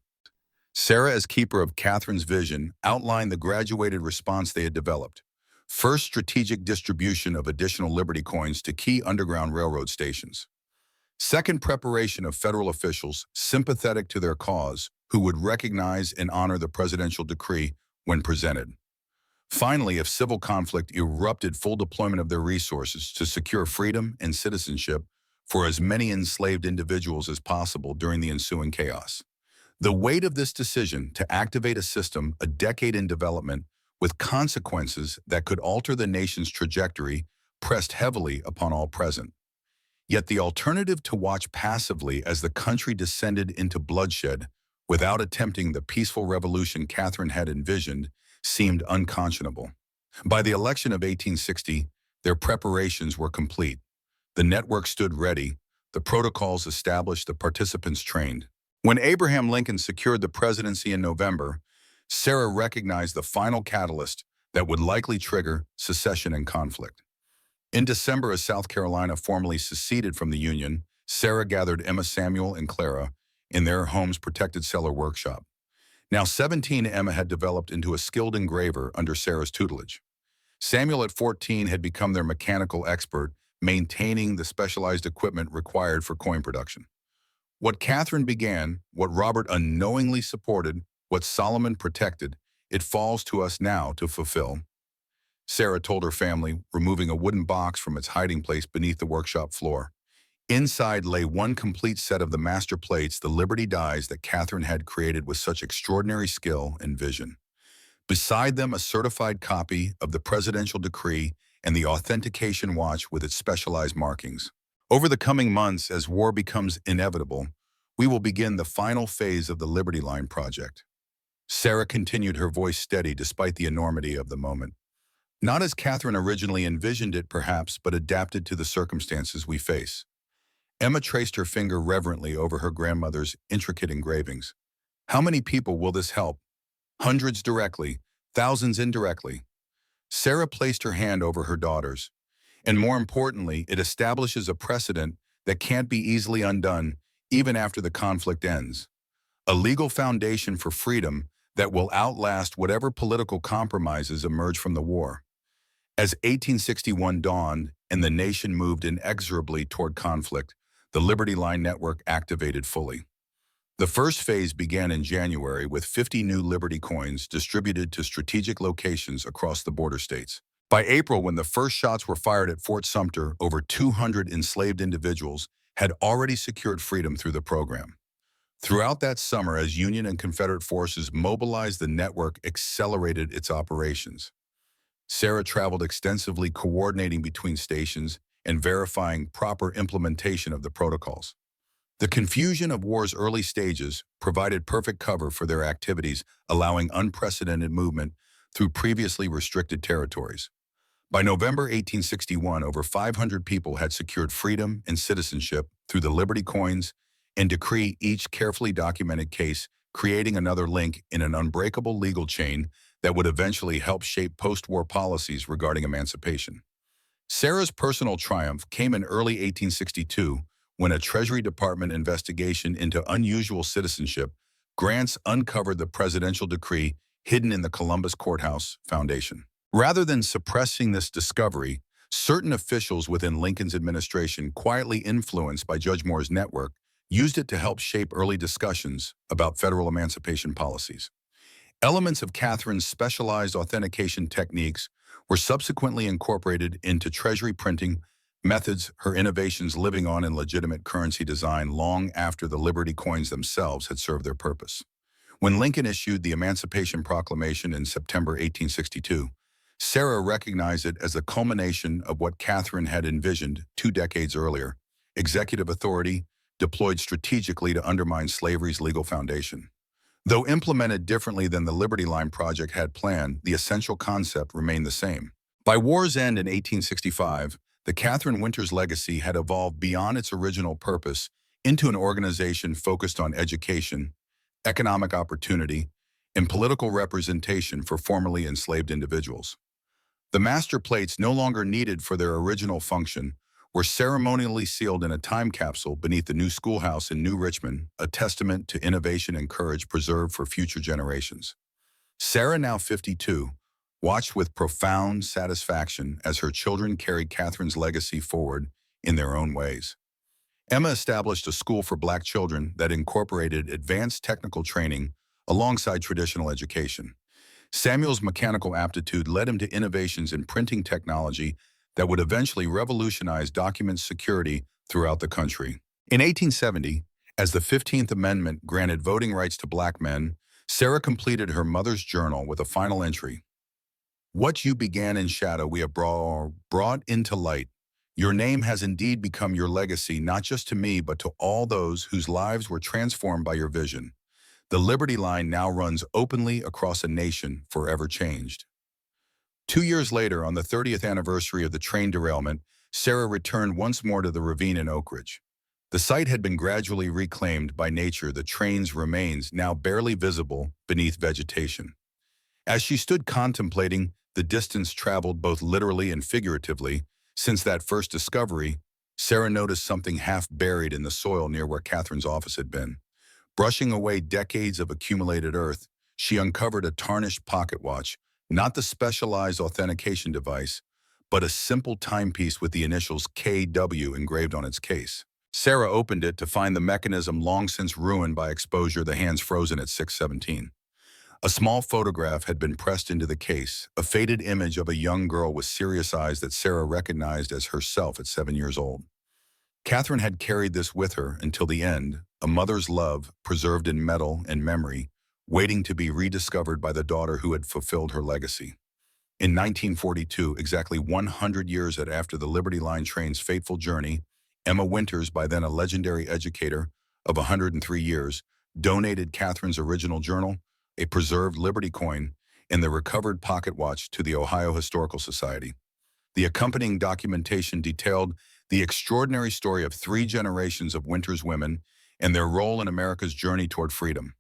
Sarah, as keeper of Catherine's vision, outlined the graduated response they had developed. First, strategic distribution of additional Liberty coins to key Underground Railroad stations. Second, preparation of federal officials sympathetic to their cause who would recognize and honor the presidential decree when presented. Finally, if civil conflict erupted, full deployment of their resources to secure freedom and citizenship for as many enslaved individuals as possible during the ensuing chaos. The weight of this decision to activate a system a decade in development with consequences that could alter the nation's trajectory pressed heavily upon all present. Yet the alternative, to watch passively as the country descended into bloodshed without attempting the peaceful revolution Catherine had envisioned, seemed unconscionable. By the election of 1860, their preparations were complete. The network stood ready, the protocols established, the participants trained. When Abraham Lincoln secured the presidency in November, Sarah recognized the final catalyst that would likely trigger secession and conflict. In December, as South Carolina formally seceded from the Union, Sarah gathered Emma, Samuel, and Clara in their home's protected cellar workshop. Now 17, Emma had developed into a skilled engraver under Sarah's tutelage. Samuel, at 14, had become their mechanical expert, maintaining the specialized equipment required for coin production. What Catherine began, what Robert unknowingly supported, what Solomon protected, it falls to us now to fulfill. Sarah told her family, removing a wooden box from its hiding place beneath the workshop floor. Inside lay one complete set of the master plates, the Liberty dies that Catherine had created with such extraordinary skill and vision. Beside them, a certified copy of the presidential decree and the authentication watch with its specialized markings. Over the coming months, as war becomes inevitable, we will begin the final phase of the Liberty Line project. Sarah continued, her voice steady despite the enormity of the moment. Not as Catherine originally envisioned it, perhaps, but adapted to the circumstances we face. Emma traced her finger reverently over her grandmother's intricate engravings. "How many people will this help?" "Hundreds directly, thousands indirectly." Sarah placed her hand over her daughter's. "And more importantly, it establishes a precedent that can't be easily undone, even after the conflict ends. A legal foundation for freedom that will outlast whatever political compromises emerge from the war." As 1861 dawned and the nation moved inexorably toward conflict, the Liberty Line network activated fully. The first phase began in January with 50 new Liberty coins distributed to strategic locations across the border states. By April, when the first shots were fired at Fort Sumter, over 200 enslaved individuals had already secured freedom through the program. Throughout that summer, as Union and Confederate forces mobilized, the network accelerated its operations. Sarah traveled extensively, coordinating between stations and verifying proper implementation of the protocols. The confusion of war's early stages provided perfect cover for their activities, allowing unprecedented movement through previously restricted territories. By November 1861, over 500 people had secured freedom and citizenship through the Liberty coins and decree, each carefully documented case, creating another link in an unbreakable legal chain that would eventually help shape post-war policies regarding emancipation. Sarah's personal triumph came in early 1862 when a Treasury Department investigation into unusual citizenship grants uncovered the presidential decree hidden in the Columbus Courthouse Foundation. Rather than suppressing this discovery, certain officials within Lincoln's administration, quietly influenced by Judge Moore's network, used it to help shape early discussions about federal emancipation policies. Elements of Catherine's specialized authentication techniques were subsequently incorporated into Treasury printing methods, her innovations living on in legitimate currency design long after the Liberty coins themselves had served their purpose. When Lincoln issued the Emancipation Proclamation in September 1862, Sarah recognized it as the culmination of what Catherine had envisioned 2 decades earlier: executive authority deployed strategically to undermine slavery's legal foundation. Though implemented differently than the Liberty Line project had planned, the essential concept remained the same. By war's end in 1865, the Catherine Winters legacy had evolved beyond its original purpose into an organization focused on education, economic opportunity, and political representation for formerly enslaved individuals. The master plates, no longer needed for their original function, were ceremonially sealed in a time capsule beneath the new schoolhouse in New Richmond, a testament to innovation and courage preserved for future generations. Sarah, now 52, watched with profound satisfaction as her children carried Catherine's legacy forward in their own ways. Emma established a school for Black children that incorporated advanced technical training alongside traditional education. Samuel's mechanical aptitude led him to innovations in printing technology that would eventually revolutionize document security throughout the country. In 1870, as the 15th Amendment granted voting rights to Black men, Sarah completed her mother's journal with a final entry. "What you began in shadow we have brought into light. Your name has indeed become your legacy, not just to me, but to all those whose lives were transformed by your vision. The Liberty Line now runs openly across a nation forever changed." 2 years later, on the 30th anniversary of the train derailment, Sarah returned once more to the ravine in Oak Ridge. The site had been gradually reclaimed by nature, the train's remains now barely visible beneath vegetation. As she stood contemplating the distance traveled both literally and figuratively since that first discovery, Sarah noticed something half buried in the soil near where Catherine's office had been. Brushing away decades of accumulated earth, she uncovered a tarnished pocket watch, not the specialized authentication device, but a simple timepiece with the initials KW engraved on its case. Sarah opened it to find the mechanism long since ruined by exposure, the hands frozen at 6:17. A small photograph had been pressed into the case, a faded image of a young girl with serious eyes that Sarah recognized as herself at 7 years old. Catherine had carried this with her until the end, a mother's love preserved in metal and memory, waiting to be rediscovered by the daughter who had fulfilled her legacy. In 1942, exactly 100 years after the Liberty Line train's fateful journey, Emma Winters, by then a legendary educator of 103 years, donated Catherine's original journal, a preserved Liberty coin, and the recovered pocket watch to the Ohio Historical Society. The accompanying documentation detailed the extraordinary story of 3 generations of Winters women and their role in America's journey toward freedom.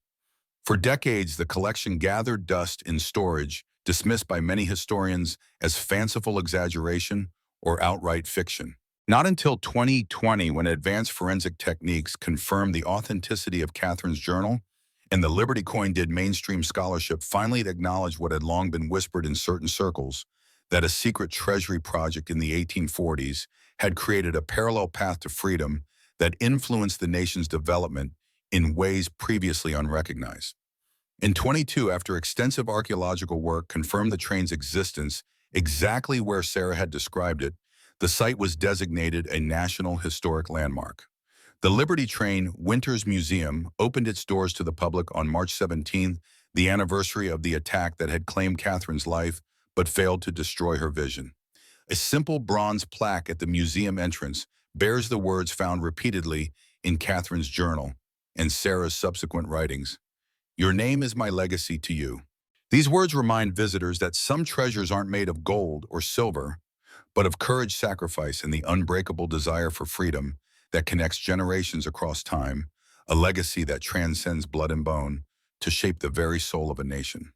For decades, the collection gathered dust in storage, dismissed by many historians as fanciful exaggeration or outright fiction. Not until 2020, when advanced forensic techniques confirmed the authenticity of Catherine's journal, and the Liberty coin did mainstream scholarship finally acknowledge what had long been whispered in certain circles, that a secret treasury project in the 1840s had created a parallel path to freedom that influenced the nation's development in ways previously unrecognized. In 22, after extensive archaeological work confirmed the train's existence exactly where Sarah had described it, the site was designated a National Historic Landmark. The Liberty Train Winters Museum opened its doors to the public on March 17th, the anniversary of the attack that had claimed Catherine's life but failed to destroy her vision. A simple bronze plaque at the museum entrance bears the words found repeatedly in Catherine's journal and Sarah's subsequent writings. "Your name is my legacy to you." These words remind visitors that some treasures aren't made of gold or silver, but of courage, sacrifice, and the unbreakable desire for freedom that connects generations across time, a legacy that transcends blood and bone to shape the very soul of a nation.